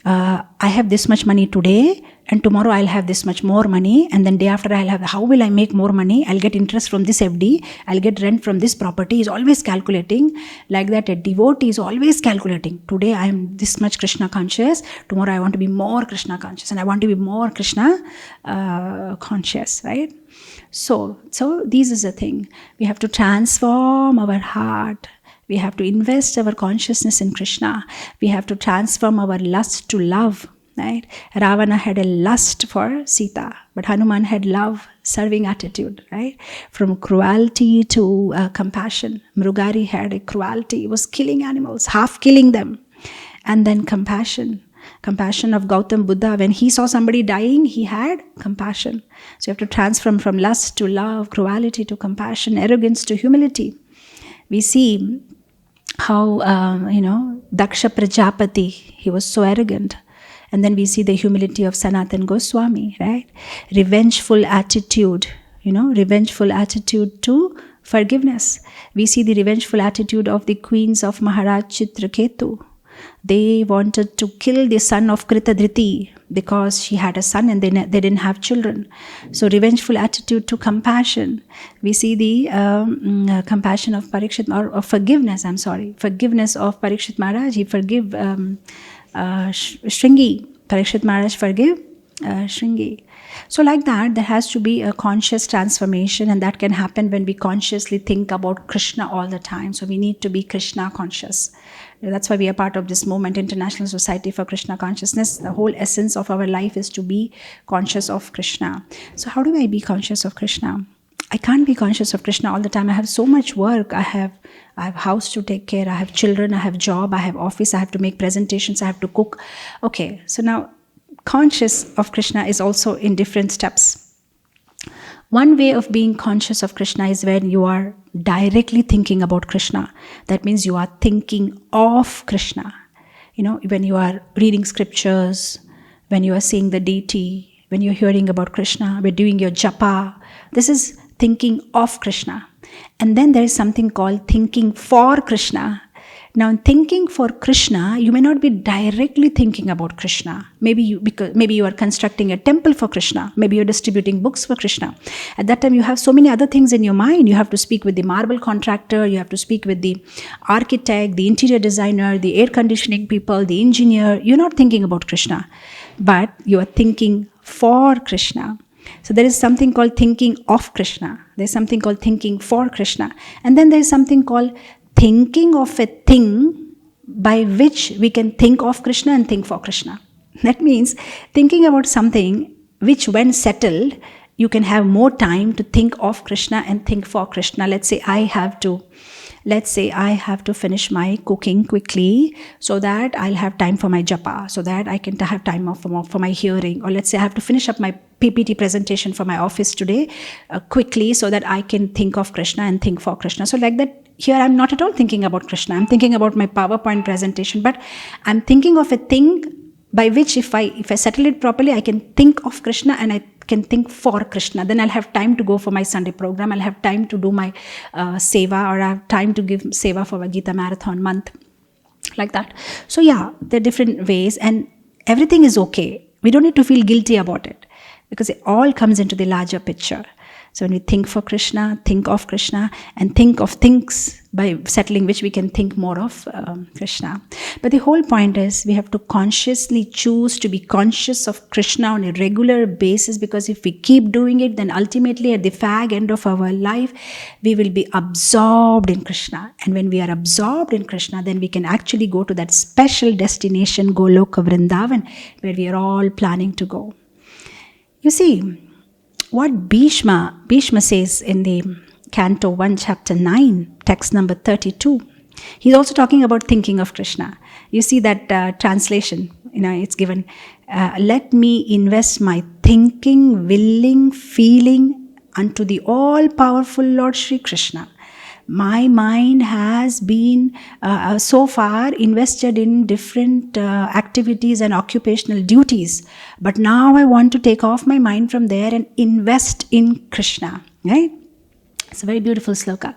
I have this much money today, and tomorrow I'll have this much more money, and then day after I'll have, how will I make more money? I'll get interest from this FD, I'll get rent from this property. He's always calculating. Like that, a devotee is always calculating. Today I am this much Krishna conscious, tomorrow I want to be more Krishna conscious, and I want to be more Krishna conscious, right? So this is the thing. We have to transform our heart. We have to invest our consciousness in Krishna. We have to transform our lust to love. Right? Ravana had a lust for Sita, but Hanuman had love, serving attitude, right? From cruelty to compassion. Mrugari had a cruelty, he was killing animals, half killing them. And then compassion of Gautam Buddha. When he saw somebody dying, he had compassion. So you have to transform from lust to love, cruelty to compassion, arrogance to humility. We see how, Daksha Prajapati, he was so arrogant. And then we see the humility of Sanatan Goswami, right? Revengeful attitude, revengeful attitude to forgiveness. We see the revengeful attitude of the queens of Maharaj Chitraketu. They wanted to kill the son of Kritadriti because she had a son and they didn't have children. So revengeful attitude to compassion. We see the compassion of Parikshit, or forgiveness of Parikshit Maharaj. He forgive Shringi. Parikshit Maharaj forgive Shringi. So like that, there has to be a conscious transformation, and that can happen when we consciously think about Krishna all the time. So we need to be Krishna conscious. That's why we are part of this movement, International Society for Krishna Consciousness. The whole essence of our life is to be conscious of Krishna. So how do I be conscious of Krishna? I can't be conscious of Krishna all the time. I have so much work. I have house to take care. I have children. I have job. I have office. I have to make presentations. I have to cook. Okay, so now conscious of Krishna is also in different steps. One way of being conscious of Krishna is when you are directly thinking about Krishna. That means you are thinking of Krishna. When you are reading scriptures, when you are seeing the deity, when you're hearing about Krishna, when doing your japa, this is thinking of Krishna. And then there is something called thinking for Krishna. Now, in thinking for Krishna, you may not be directly thinking about Krishna. Maybe you are constructing a temple for Krishna. Maybe you're distributing books for Krishna. At that time, you have so many other things in your mind. You have to speak with the marble contractor. You have to speak with the architect, the interior designer, the air conditioning people, the engineer. You're not thinking about Krishna, but you are thinking for Krishna. So there is something called thinking of Krishna. There's something called thinking for Krishna. And then there is something called thinking of a thing by which we can think of Krishna and think for Krishna. That means thinking about something which, when settled, you can have more time to think of Krishna and think for Krishna. Let's say I have to finish my cooking quickly so that I'll have time for my japa, so that I can have time for my hearing. Or let's say I have to finish up my PPT presentation for my office today quickly so that I can think of Krishna and think for Krishna. So like that, here I'm not at all thinking about Krishna. I'm thinking about my PowerPoint presentation, but I'm thinking of a thing by which if I settle it properly, I can think of Krishna and I can think for Krishna. Then I'll have time to go for my Sunday program. I'll have time to do my seva, or I have time to give seva for a Gita Marathon month. Like that. So yeah, there are different ways, and everything is okay. We don't need to feel guilty about it, because it all comes into the larger picture. So when we think for Krishna, think of Krishna, and think of things by settling which we can think more of Krishna. But the whole point is we have to consciously choose to be conscious of Krishna on a regular basis, because if we keep doing it, then ultimately at the fag end of our life, we will be absorbed in Krishna. And when we are absorbed in Krishna, then we can actually go to that special destination, Goloka Vrindavan, where we are all planning to go. You see, what Bhishma says in the Canto 1, Chapter 9, text number 32. He's also talking about thinking of Krishna. You see that translation, it's given, let me invest my thinking, willing, feeling unto the all-powerful Lord Shri Krishna. My mind has been so far invested in different activities and occupational duties. But now I want to take off my mind from there and invest in Krishna. Right? It's a very beautiful sloka.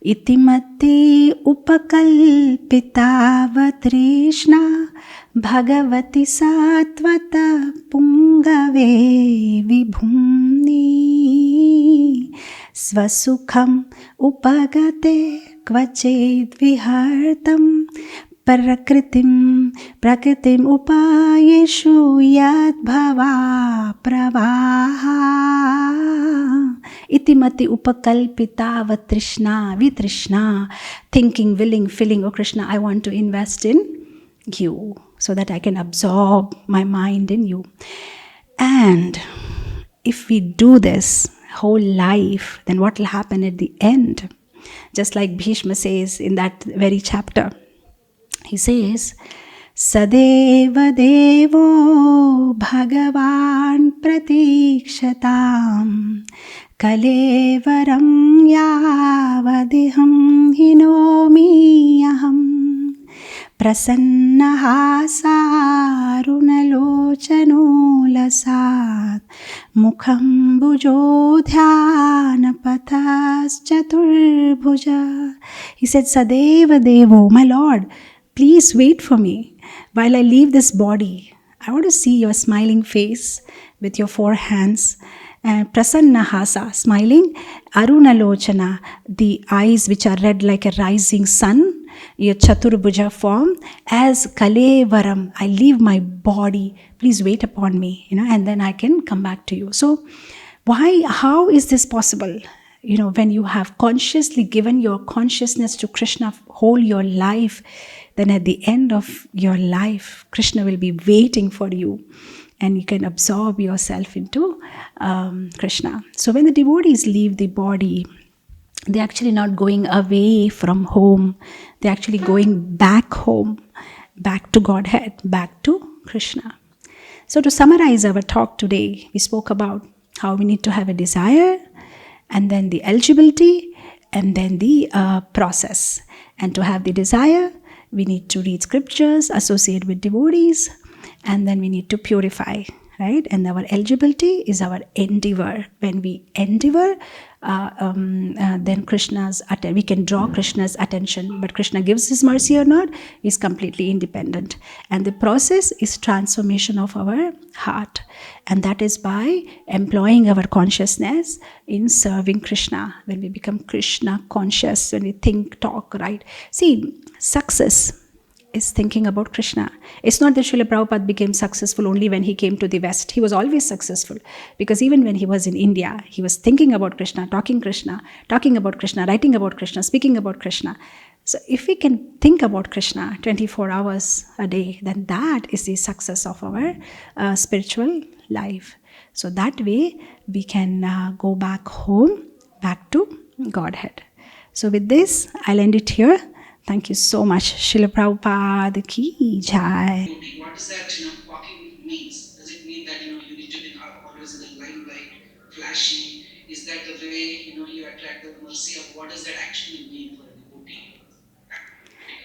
Itimati upakalpitavatrishna bhagavati satvata pungave vibhumni svasukham upagate kvached vihartam prakritim upayeshu yad bhava pravaha itimati upakalpita vitrishna, thinking, willing, feeling, oh Krishna, I want to invest in you so that I can absorb my mind in you. And if we do this whole life, then what will happen at the end? Just like Bhishma says in that very chapter, he says, Sadeva Devo Bhagavan Pratikshatam Kalevaram Yavadiham Hinomi Aham Prasannaha Sarunalochano Lasat Mukham Bhujo Dhyanapathas Chaturbhuja. He said, Sadeva Devo, my Lord, please wait for me while I leave this body. I want to see your smiling face with your four hands. Prasanna Hasa, smiling. Arunalochana, the eyes which are red like a rising sun. Your Chaturbhuja form. As Kalevaram, I leave my body. Please wait upon me, and then I can come back to you. So, how is this possible? When you have consciously given your consciousness to Krishna whole your life, then at the end of your life, Krishna will be waiting for you, and you can absorb yourself into Krishna. So when the devotees leave the body, they're actually not going away from home. They're actually going back home, back to Godhead, back to Krishna. So to summarize our talk today, we spoke about how we need to have a desire, and then the eligibility, and then the process. And to have the desire, we need to read scriptures, associate with devotees, and then we need to purify right? And our eligibility is our endeavor. When we endeavor, then we can draw Krishna's attention. But Krishna gives his mercy or not is completely independent. And the process is transformation of our heart. And that is by employing our consciousness in serving Krishna. When we become Krishna conscious, when we think, talk, right? See, success is thinking about Krishna. It's not that Srila Prabhupada became successful only when he came to the West. He was always successful, because even when he was in India, he was thinking about Krishna, talking about Krishna, writing about Krishna, speaking about Krishna. So if we can think about Krishna 24 hours a day, then that is the success of our spiritual life. So that way we can go back home, back to Godhead. So with this, I'll end it here. Thank you so much. Srila Prabhupada ki jai. What is that, quacking means? Does it mean that, you need to be always in the limelight, flashing? Is that the way, you attract the mercy? Or what does that actually mean for a devotee?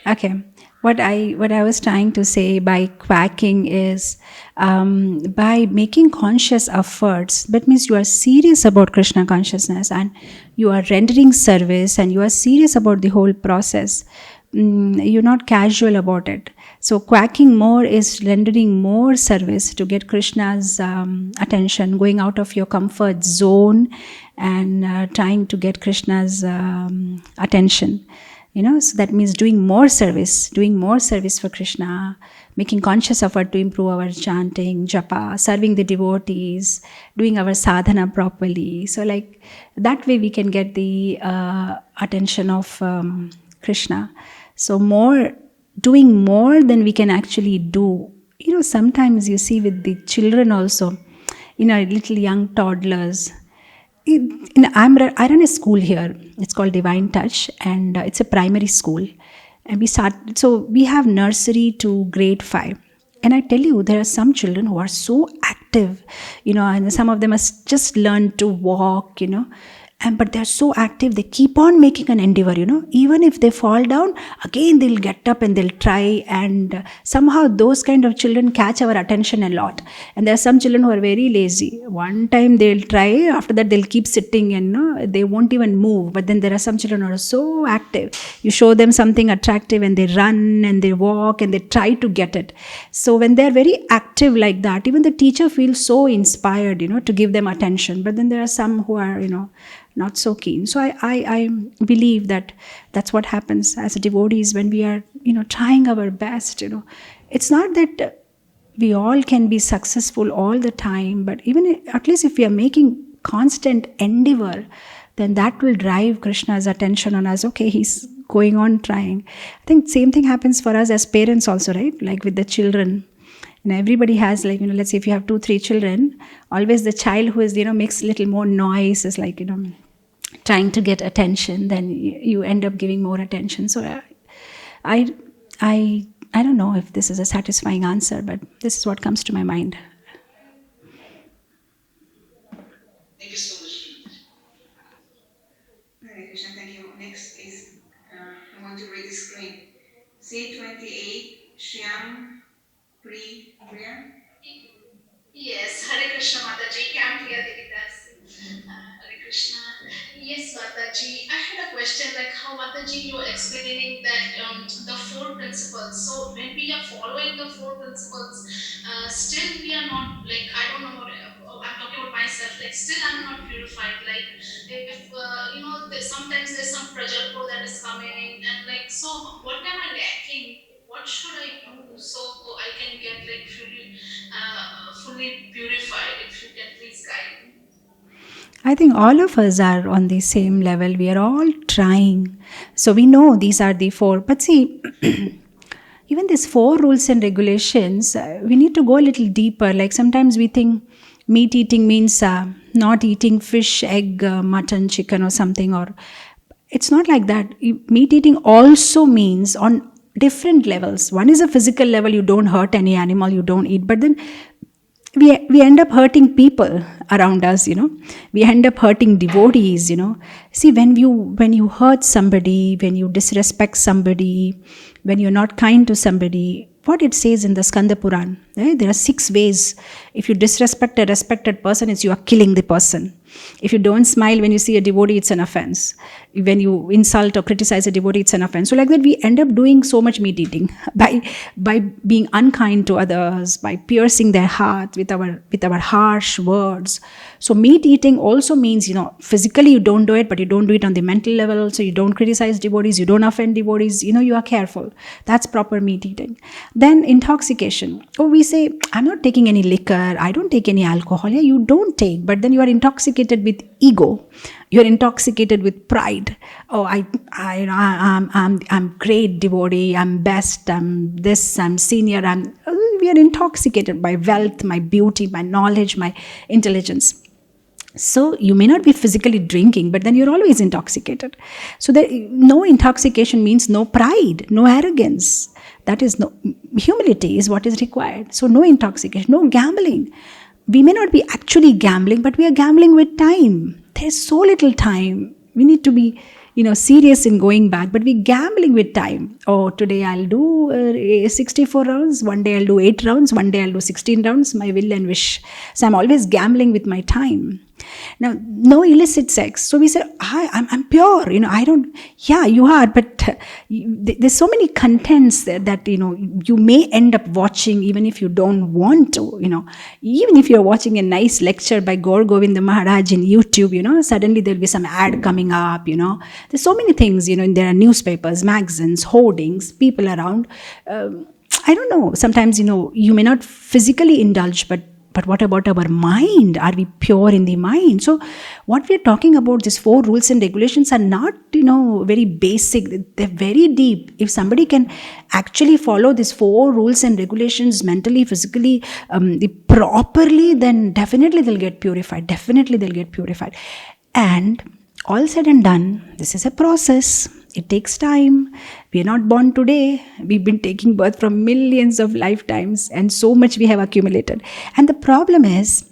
Okay. What I was trying to say by quacking is by making conscious efforts. That means you are serious about Krishna consciousness and you are rendering service and you are serious about the whole process. You're not casual about it. So quacking more is rendering more service to get Krishna's attention, going out of your comfort zone and trying to get Krishna's attention. So that means doing more service for Krishna, making conscious effort to improve our chanting, japa, serving the devotees, doing our sadhana properly. So like that way we can get the attention of Krishna. So doing more than we can actually do. Sometimes you see with the children also, little young toddlers. I run a school here. It's called Divine Touch, and it's a primary school. And we have nursery to grade 5. And I tell you, there are some children who are so active, and some of them have just learned to walk, but they're so active, they keep on making an endeavor, even if they fall down, again they'll get up and they'll try, and somehow those kind of children catch our attention a lot. And there are some children who are very lazy. One time they'll try, after that they'll keep sitting and they won't even move. But then there are some children who are so active. You show them something attractive and they run and they walk and they try to get it. So when they're very active like that, even the teacher feels so inspired, to give them attention. But then there are some who are, not so keen. So I believe that that's what happens as devotees when we are, trying our best, It's not that we all can be successful all the time, but even at least if we are making constant endeavor, then that will drive Krishna's attention on us. Okay, he's going on trying. I think same thing happens for us as parents also, right? Like with the children. Everybody has let's say if you have 2-3 children, always the child who is, makes a little more noise is like, trying to get attention, then you end up giving more attention. So I don't know if this is a satisfying answer, but this is what comes to my mind. Thank you so much. Hare Krishna, thank you. Next is, I want to read the screen. C28, Shyam Priya. Yes, Hare Krishna Mataji, Kam Priya Devitas. Hare Krishna. Yes, Mataji. I had a question, like how Mataji you were explaining that the 4 principles. So when we are following the 4 principles, still we are not, like, I don't know what, I'm talking about myself, like still I'm not purified. Like if, sometimes there's some prajalpo that is coming and like, so what am I lacking? What should I do so I can get like fully purified? If you can please guide me. I think all of us are on the same level. We are all trying. So we know these are the 4. But see, even these 4 rules and regulations, we need to go a little deeper. Like sometimes we think meat eating means not eating fish, egg, mutton, chicken or something. Or it's not like that. Meat eating also means on different levels. One is a physical level, you don't hurt any animal, you don't eat. But then we end up hurting people around us, we end up hurting devotees, See, when you hurt somebody, when you disrespect somebody, when you're not kind to somebody, what it says in the Skanda Puran. There are 6 ways. If you disrespect a respected person, it's you are killing the person. If you don't smile when you see a devotee, it's an offense. When you insult or criticize a devotee, it's an offense. So like that, we end up doing so much meat eating by being unkind to others, by piercing their heart with our harsh words. So meat eating also means, physically you don't do it, but you don't do it on the mental level. So you don't criticize devotees, you don't offend devotees. You are careful. That's proper meat eating. Then intoxication. We say, I'm not taking any liquor, I don't take any alcohol. Yeah, you don't take, but then you are intoxicated with ego. You're intoxicated with pride. I'm great devotee, I'm best, I'm this, I'm senior. We are intoxicated by wealth, my beauty, my knowledge, my intelligence. So you may not be physically drinking, but then you're always intoxicated. So no intoxication means no pride, no arrogance. That is humility is what is required. So no intoxication, no gambling. We may not be actually gambling, but we are gambling with time. There's so little time. We need to be, serious in going back, but we're gambling with time. Today I'll do 64 rounds. One day I'll do 8 rounds. One day I'll do 16 rounds. My will and wish. So I'm always gambling with my time. Now, no illicit sex. So we say, I'm pure. I don't. Yeah, you are. But there's so many contents that you may end up watching even if you don't want to. Even if you're watching a nice lecture by Gaur Govinda Maharaj in YouTube, suddenly there'll be some ad coming up. There's so many things. There are newspapers, magazines, hoardings, people around. I don't know. Sometimes you may not physically indulge, but what about our mind? Are we pure in the mind? So what we're talking about, these 4 rules and regulations are not, very basic. They're very deep. If somebody can actually follow these 4 rules and regulations mentally, physically, properly, then definitely they'll get purified. Definitely they'll get purified. And all said and done, this is a process. It takes time. We are not born today. We've been taking birth from millions of lifetimes, and so much we have accumulated. And the problem is,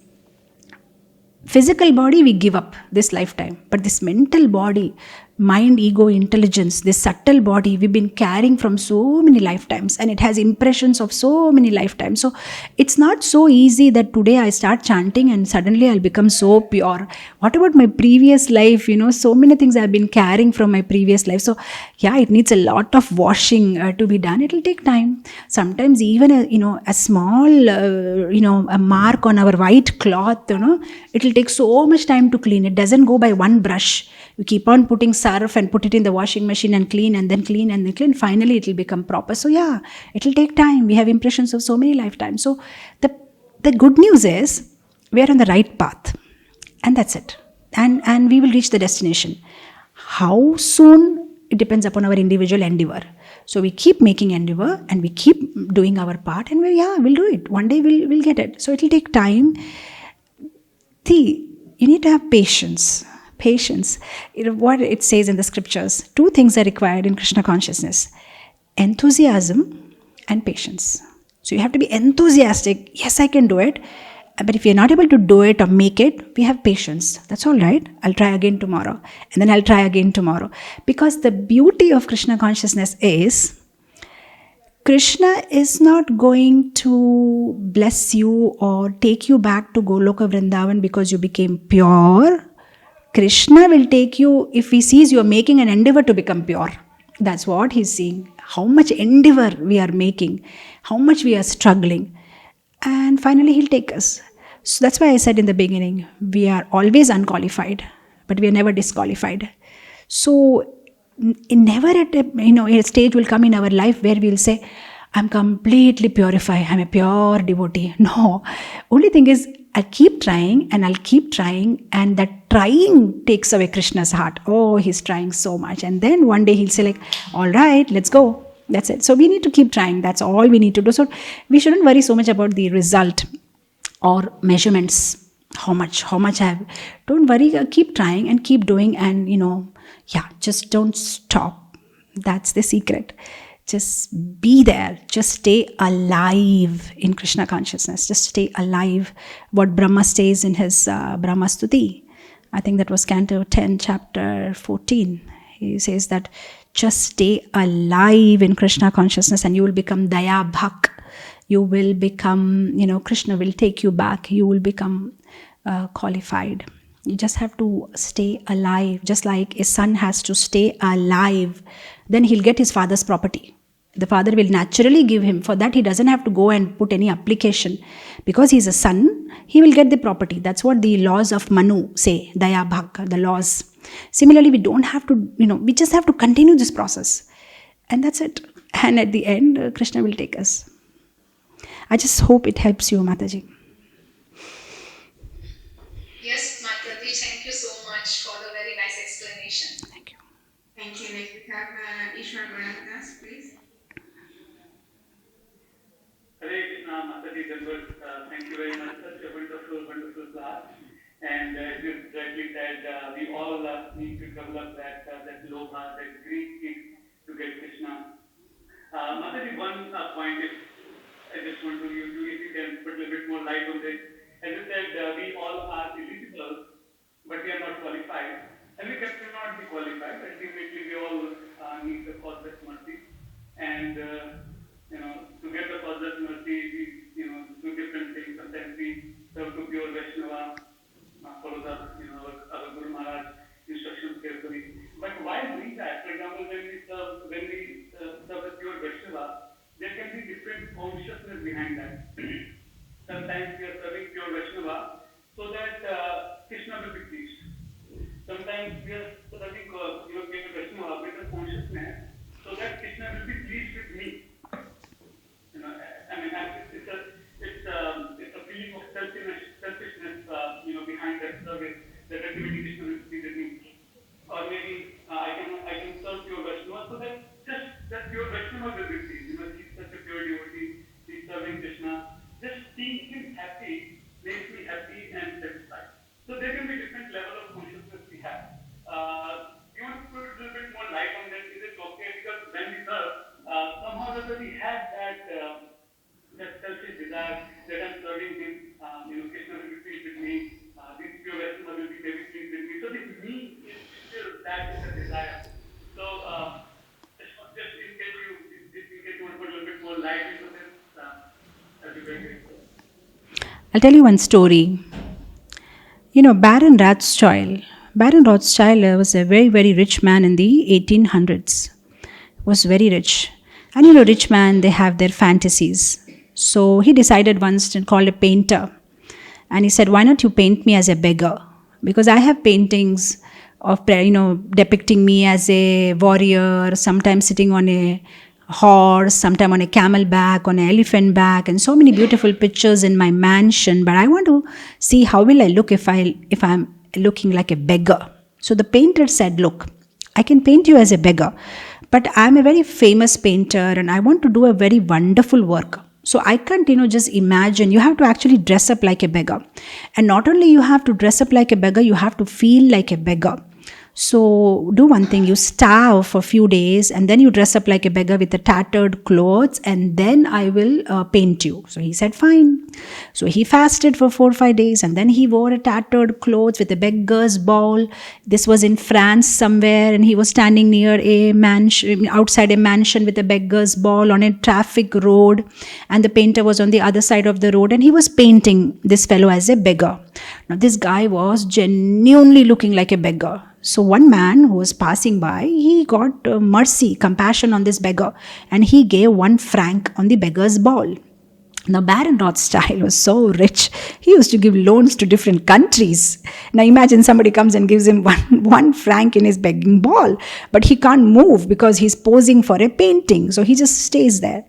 physical body we give up this lifetime, but this mental body, mind, ego, intelligence, this subtle body we've been carrying from so many lifetimes, and it has impressions of so many lifetimes. So it's not so easy that today I start chanting and suddenly I'll become so pure. What about my previous life? So many things I've been carrying from my previous life. So yeah, it needs a lot of washing to be done. It'll take time. Sometimes even a small a mark on our white cloth, it'll take so much time to clean. It doesn't go by one brush. You keep on putting surf and put it in the washing machine and clean and then clean and then clean. Finally, it will become proper. So yeah, it will take time. We have impressions of so many lifetimes. So the good news is we are on the right path, and that's it. And we will reach the destination. How soon? It depends upon our individual endeavor. So we keep making endeavor and we keep doing our part, and we'll do it. One day we'll get it. So it will take time. You need to have patience. Patience. What it says in the scriptures, 2 things are required in Krishna consciousness: enthusiasm and patience. So you have to be enthusiastic. Yes, I can do it. But if you're not able to do it or make it, we have patience. That's all right. I'll try again tomorrow. And then I'll try again tomorrow. Because the beauty of Krishna consciousness is, Krishna is not going to bless you or take you back to Goloka Vrindavan because you became pure. Krishna will take you if he sees you are making an endeavor to become pure. That's what he's seeing. How much endeavor we are making, how much we are struggling. And finally he'll take us. So that's why I said in the beginning, we are always unqualified, but we are never disqualified. So never at a stage will come in our life where we'll say, I'm completely purified, I'm a pure devotee. No, only thing is, I'll keep trying and I'll keep trying, and that trying takes away Krishna's heart. Oh, he's trying so much. And then one day he'll say like, all right, let's go. That's it. So we need to keep trying. That's all we need to do. So we shouldn't worry so much about the result or measurements. How much I have. Don't worry. Keep trying and keep doing, and just don't stop. That's the secret. Just be there. Just stay alive in Krishna consciousness. Just stay alive. What Brahma says in his Brahma Stuti. I think that was Canto 10, chapter 14. He says that Just stay alive in Krishna consciousness and you will become Daya Bhak. You will become, Krishna will take you back. You will become qualified. You just have to stay alive. Just like a son has to stay alive, then he'll get his father's property. The father will naturally give him. For that, he doesn't have to go and put any application. Because he's a son, he will get the property. That's what the laws of Manu say, Daya Bhak, the laws. Similarly, we don't have to, we just have to continue this process. And that's it. And at the end, Krishna will take us. I just hope it helps you, Mataji. Yes, Mataji, thank you so much for the very nice explanation. Thank you. Thank you. Next we have Ishwar Granthas, please. Hare Krishna, Mataji Dandavat. Thank you very much. Such a wonderful, wonderful class. And as you rightly said, we all need to develop that lobha, that greed to get Krishna. Mataji, one point is, I just want to if you can put a little bit more light on this. As you said, we all are eligible, but we are not qualified. And we cannot be qualified. Ultimately, we all need the Causeless mercy. And, to get the Causeless mercy, we, do different things. Sometimes we serve to pure Vaishnava, follow the, our Guru Maharaj instructions carefully. But while doing that, for example, when we serve the pure Vaishnava, there can be different consciousness behind that. Sometimes we are serving pure Vaishnava so that Krishna will be pleased. Sometimes we are serving pure Vaishnava with a consciousness so that Krishna will be pleased with me. It's a feeling of selfishness, behind that service, that activity Krishna will be pleased with me. Or maybe I can serve pure Vaishnava so that just pure Vaishnava will be pleased. He's such a pure devotee, he's serving Krishna. Just seeing him happy makes me happy and satisfied. So there can be different level of consciousness we have. You want to put a little bit more light on that? Is it okay? Because when we serve, somehow or other we have that selfish desire that I'm serving him. Krishna will be pleased with me. This pure Vaishnava will be very pleased with me. So this me is still that is a desire. So just in case you want to put a little bit more light into this, that'd be very grateful. I'll tell you one story. Baron Rothschild. Baron Rothschild was a very, very rich man in the 1800s. Was very rich. And rich man, they have their fantasies. So he decided once to call a painter. And he said, why not you paint me as a beggar? Because I have paintings of, depicting me as a warrior, sometimes sitting on a horse, sometimes on a camel back, on an elephant back, and so many beautiful pictures in my mansion. But I want to see how will I look if I'm looking like a beggar. So the painter said, look, I can paint you as a beggar, but I'm a very famous painter and I want to do a very wonderful work. So I can't, just imagine. You have to actually dress up like a beggar. And not only you have to dress up like a beggar, you have to feel like a beggar. So do one thing, you starve for a few days and then you dress up like a beggar with the tattered clothes and then I will paint you. So he said, fine. So he fasted for 4 or 5 days and then he wore a tattered clothes with a beggar's ball. This was in France somewhere and he was standing near a mansion, outside a mansion with a beggar's ball on a traffic road, and the painter was on the other side of the road and he was painting this fellow as a beggar. Now this guy was genuinely looking like a beggar. So one man who was passing by, he got mercy, compassion on this beggar, and he gave 1 franc on the beggar's ball. Now Baron Rothschild was so rich, he used to give loans to different countries. Now imagine somebody comes and gives him one franc in his begging ball, but he can't move because he's posing for a painting. So he just stays there.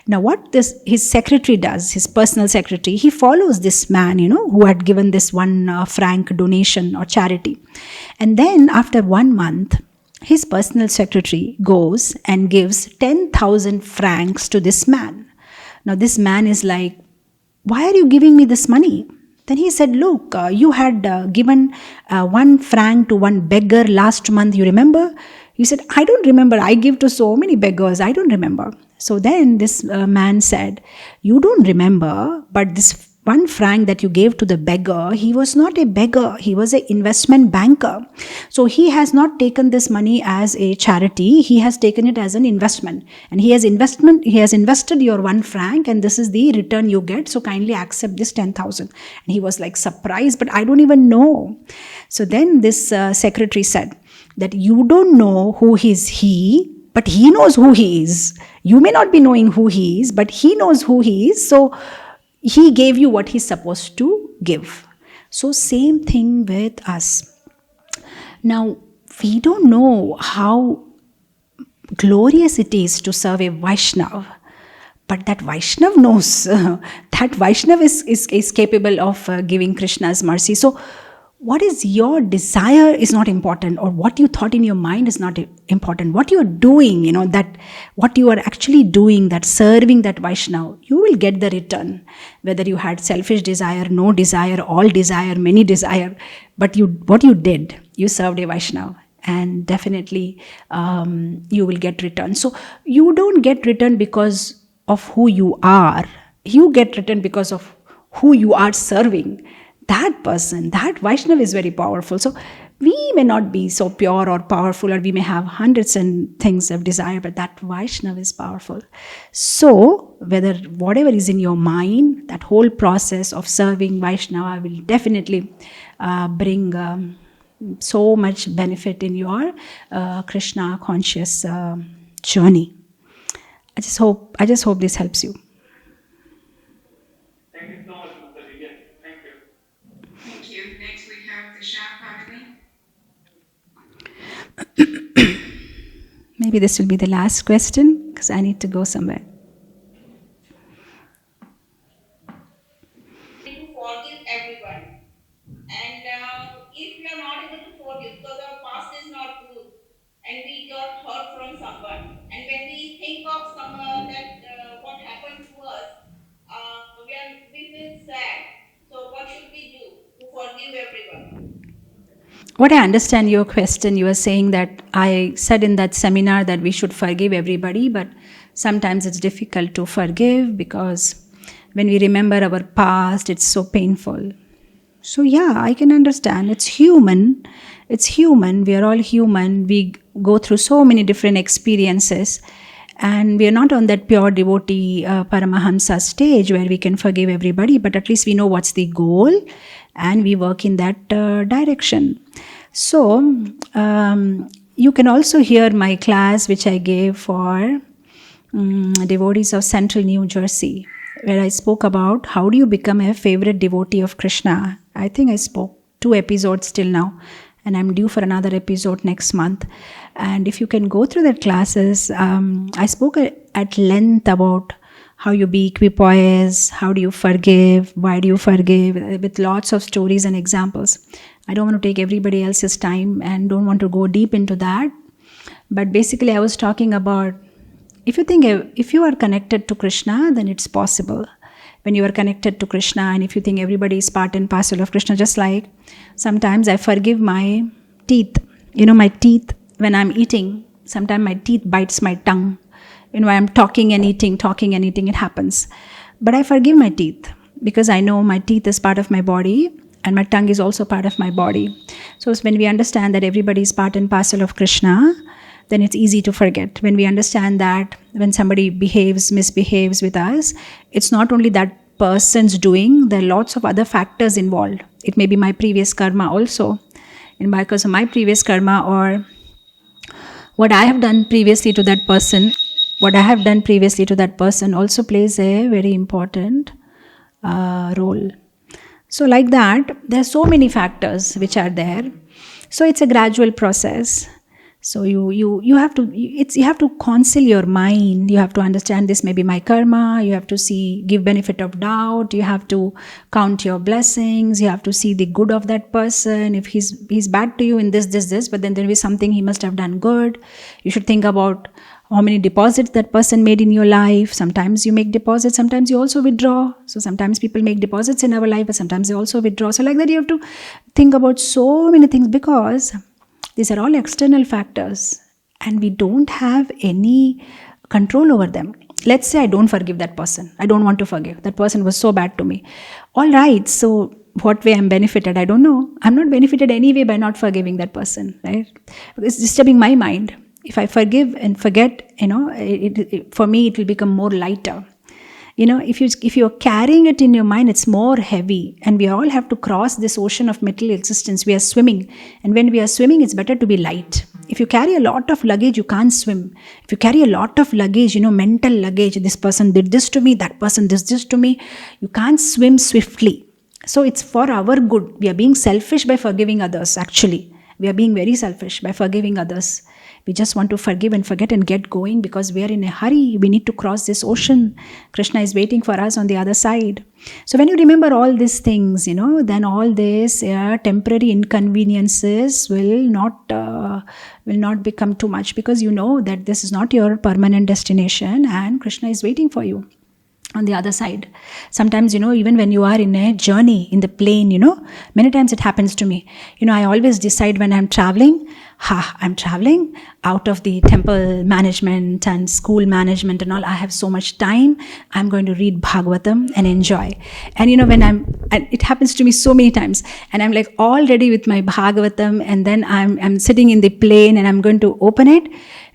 Now what his secretary does, his personal secretary, he follows this man, who had given this 1 franc donation or charity. And then after 1 month, his personal secretary goes and gives 10,000 francs to this man. Now this man is like, why are you giving me this money? Then he said, look, you had given 1 franc to 1 beggar last month, you remember? He said, I don't remember. I give to so many beggars. I don't remember. So then this man said, you don't remember, but this franc that you gave to the beggar, he was not a beggar, he was an investment banker. So he has not taken this money as a charity, he has taken it as an investment. And he has invested your 1 franc, and this is the return you get. So kindly accept this 10,000. And he was like surprised, but I don't even know. So then this secretary said that you don't know who is he, but he knows who he is. You may not be knowing who he is, but he knows who he is. So he gave you what he's supposed to give. So same thing with us. Now, we don't know how glorious it is to serve a Vaishnav, but that Vaishnav knows. That Vaishnav is capable of giving Krishna's mercy. So what is your desire is not important, or what you thought in your mind is not important. What you are doing, that what you are actually doing, that serving that Vaishnav, you will get the return. Whether you had selfish desire, no desire, all desire, many desire, but what you did, you served a Vaishnav, and definitely you will get return. So you don't get return because of who you are. You get return because of who you are serving. That person, that Vaishnav is very powerful. So we may not be so pure or powerful, or we may have hundreds and things of desire, but that Vaishnav is powerful. So whatever is in your mind, that whole process of serving Vaishnava will definitely bring so much benefit in your Krishna conscious journey. I just hope this helps you. Thank you so much, Mataji. Yes, thank you. Thank you. Next we have the Shah family. Maybe this will be the last question, because I need to go somewhere. To forgive everyone, and if we are not able to forgive because our past is not good and we got hurt from someone, and when we think of someone that what happened to us, we feel sad. So what should we do to forgive everyone? What I understand your question, you are saying that I said in that seminar that we should forgive everybody, but sometimes it's difficult to forgive because when we remember our past, it's so painful. So yeah, I can understand. It's human. We are all human. We go through so many different experiences, and we are not on that pure devotee Paramahamsa stage where we can forgive everybody, but at least we know what's the goal and we work in that direction. So you can also hear my class which I gave for devotees of Central New Jersey, where I spoke about how do you become a favorite devotee of Krishna. I think I spoke 2 episodes till now, and I'm due for another episode next month. And if you can go through the classes, I spoke at length about how you be equipoise, how do you forgive, why do you forgive, with lots of stories and examples. I don't want to take everybody else's time and don't want to go deep into that. But basically I was talking about, if you are connected to Krishna, then it's possible. When you are connected to Krishna, and if you think everybody is part and parcel of Krishna, just like sometimes I forgive my teeth. My teeth, when I'm eating, sometimes my teeth bites my tongue. I'm talking and eating, it happens. But I forgive my teeth because I know my teeth is part of my body and my tongue is also part of my body. So when we understand that everybody is part and parcel of Krishna, then it's easy to forget. When we understand that when somebody misbehaves with us, it's not only that person's doing, there are lots of other factors involved. It may be my previous karma also. And because of my previous karma, or what I have done previously to that person, also plays a very important role. So like that, there are so many factors which are there. So it's a gradual process. So you have to counsel your mind. You have to understand this may be my karma. You have to give benefit of doubt. You have to count your blessings. You have to see the good of that person. If he's bad to you in this, but then there will be something he must have done good. You should think about how many deposits that person made in your life. Sometimes you make deposits, sometimes you also withdraw. So sometimes people make deposits in our life, but sometimes they also withdraw. So like that, you have to think about so many things, because these are all external factors and we don't have any control over them. let's say I don't forgive that person. I don't want to forgive. That person was so bad to me. All right, so what way I'm benefited? I don't know. I'm not benefited anyway by not forgiving that person, right? It's disturbing my mind. If I forgive and forget, for me it will become more lighter. If you're carrying it in your mind, it's more heavy, and we all have to cross this ocean of material existence. We are swimming, and when we are swimming, it's better to be light. If you carry a lot of luggage, you can't swim. If you carry a lot of luggage, mental luggage, this person did this to me, that person did this to me, you can't swim swiftly. So it's for our good. We are being selfish by forgiving others, actually. We are being very selfish by forgiving others. We just want to forgive and forget and get going because we are in a hurry. We need to cross this ocean. Krishna is waiting for us on the other side. So when you remember all these things, then all these temporary inconveniences will not become too much, because you know that this is not your permanent destination and Krishna is waiting for you on the other side. Sometimes, even when you are in a journey in the plane, many times it happens to me. I always decide when I'm traveling, I'm traveling out of the temple management and school management and all. I have so much time. I'm going to read Bhagavatam and enjoy. And it happens to me so many times. And I'm like all ready with my Bhagavatam, and then I'm sitting in the plane and I'm going to open it.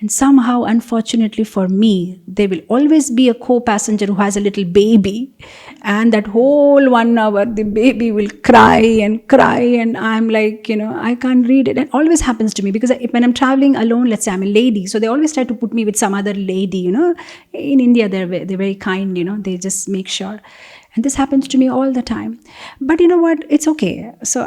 And somehow, unfortunately for me, there will always be a co-passenger who has a little baby. And that whole 1 hour, the baby will cry. And I'm like, I can't read it. And it always happens to me, because when I'm traveling alone, let's say I'm a lady, so they always try to put me with some other lady, In India, they're very kind, they just make sure. And this happens to me all the time. But you know what? It's okay. So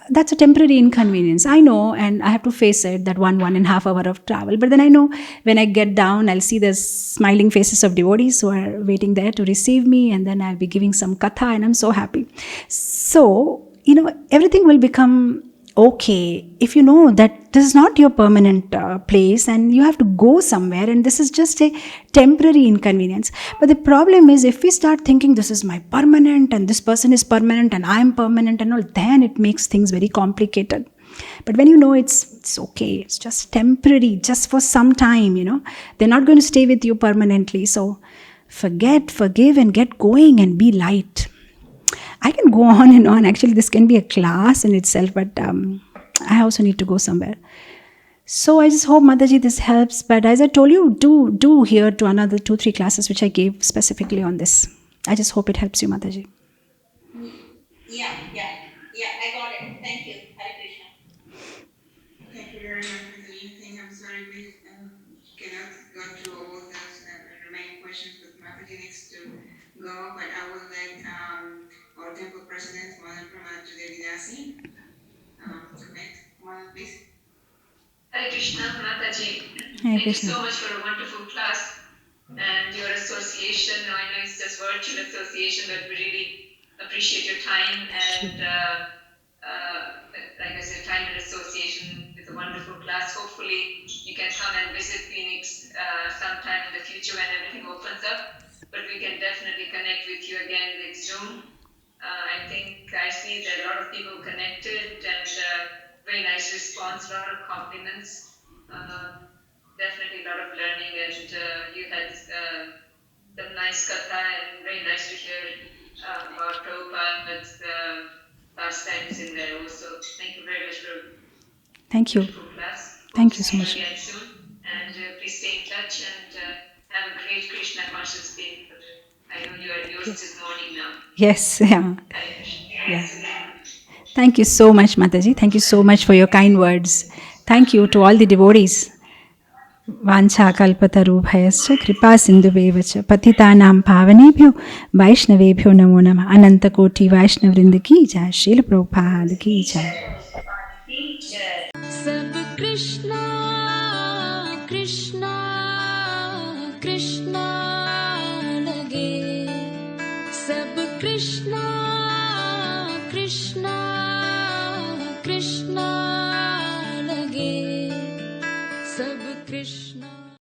that's a temporary inconvenience. I know, and I have to face it, that 1.5 hour of travel. But then I know when I get down, I'll see the smiling faces of devotees who are waiting there to receive me. And then I'll be giving some katha, and I'm so happy. So, everything will become okay if you know that this is not your permanent place and you have to go somewhere, and this is just a temporary inconvenience. But the problem is, if we start thinking this is my permanent and this person is permanent and I'm permanent and all, then it makes things very complicated. But when it's okay, it's just temporary, just for some time, they're not going to stay with you permanently. So forget, forgive, and get going and be light. I can go on and on. Actually, this can be a class in itself, but I also need to go somewhere. So I just hope, Mataji, this helps. But as I told you, do hear to another 2-3 classes which I gave specifically on this. I just hope it helps you, Mataji. Yeah, I got it. Thank you. Hare Krishna. Thank you very much, Mataji. I think I'm sorry we cannot go through all those remaining questions, but Mataji needs to go. But I will let our temple president, Madam Pramad Devidasi, connect. Madam, please. Hare Krishna, Mataji. Hare Thank Krishna. you so much for a wonderful class and your association. I know it's just virtual association, but we really appreciate your time and, like I said, time and association with a wonderful class. Hopefully, you can come and visit Phoenix sometime in the future when everything opens up. But we can definitely connect with you again with Zoom. I think I see that a lot of people connected and very nice response, a lot of compliments. Definitely a lot of learning, and you had some nice katha, and very nice to hear about Prabhupada's pastimes in there also. Thank you very much for Thank you. beautiful class. Thank you so much. See you again soon, and please stay in touch and have a great Krishna conscious day. I know you are yours this morning now. Yes, yeah. Yeah. Thank you so much, Mataji. Thank you so much for your kind words. Thank you to all the devotees. Vancha kalpatarubhayascha kripa sindhuvevacha patitanam pavanebhyo vaishnavebhyo namo namah. Ananta koti Vaishnav vrinda ki jai. Srila Prabhupada ki jai. सब कृष्णा कृष्णा कृष्णा लगे सब कृष्णा कृष्णा कृष्णा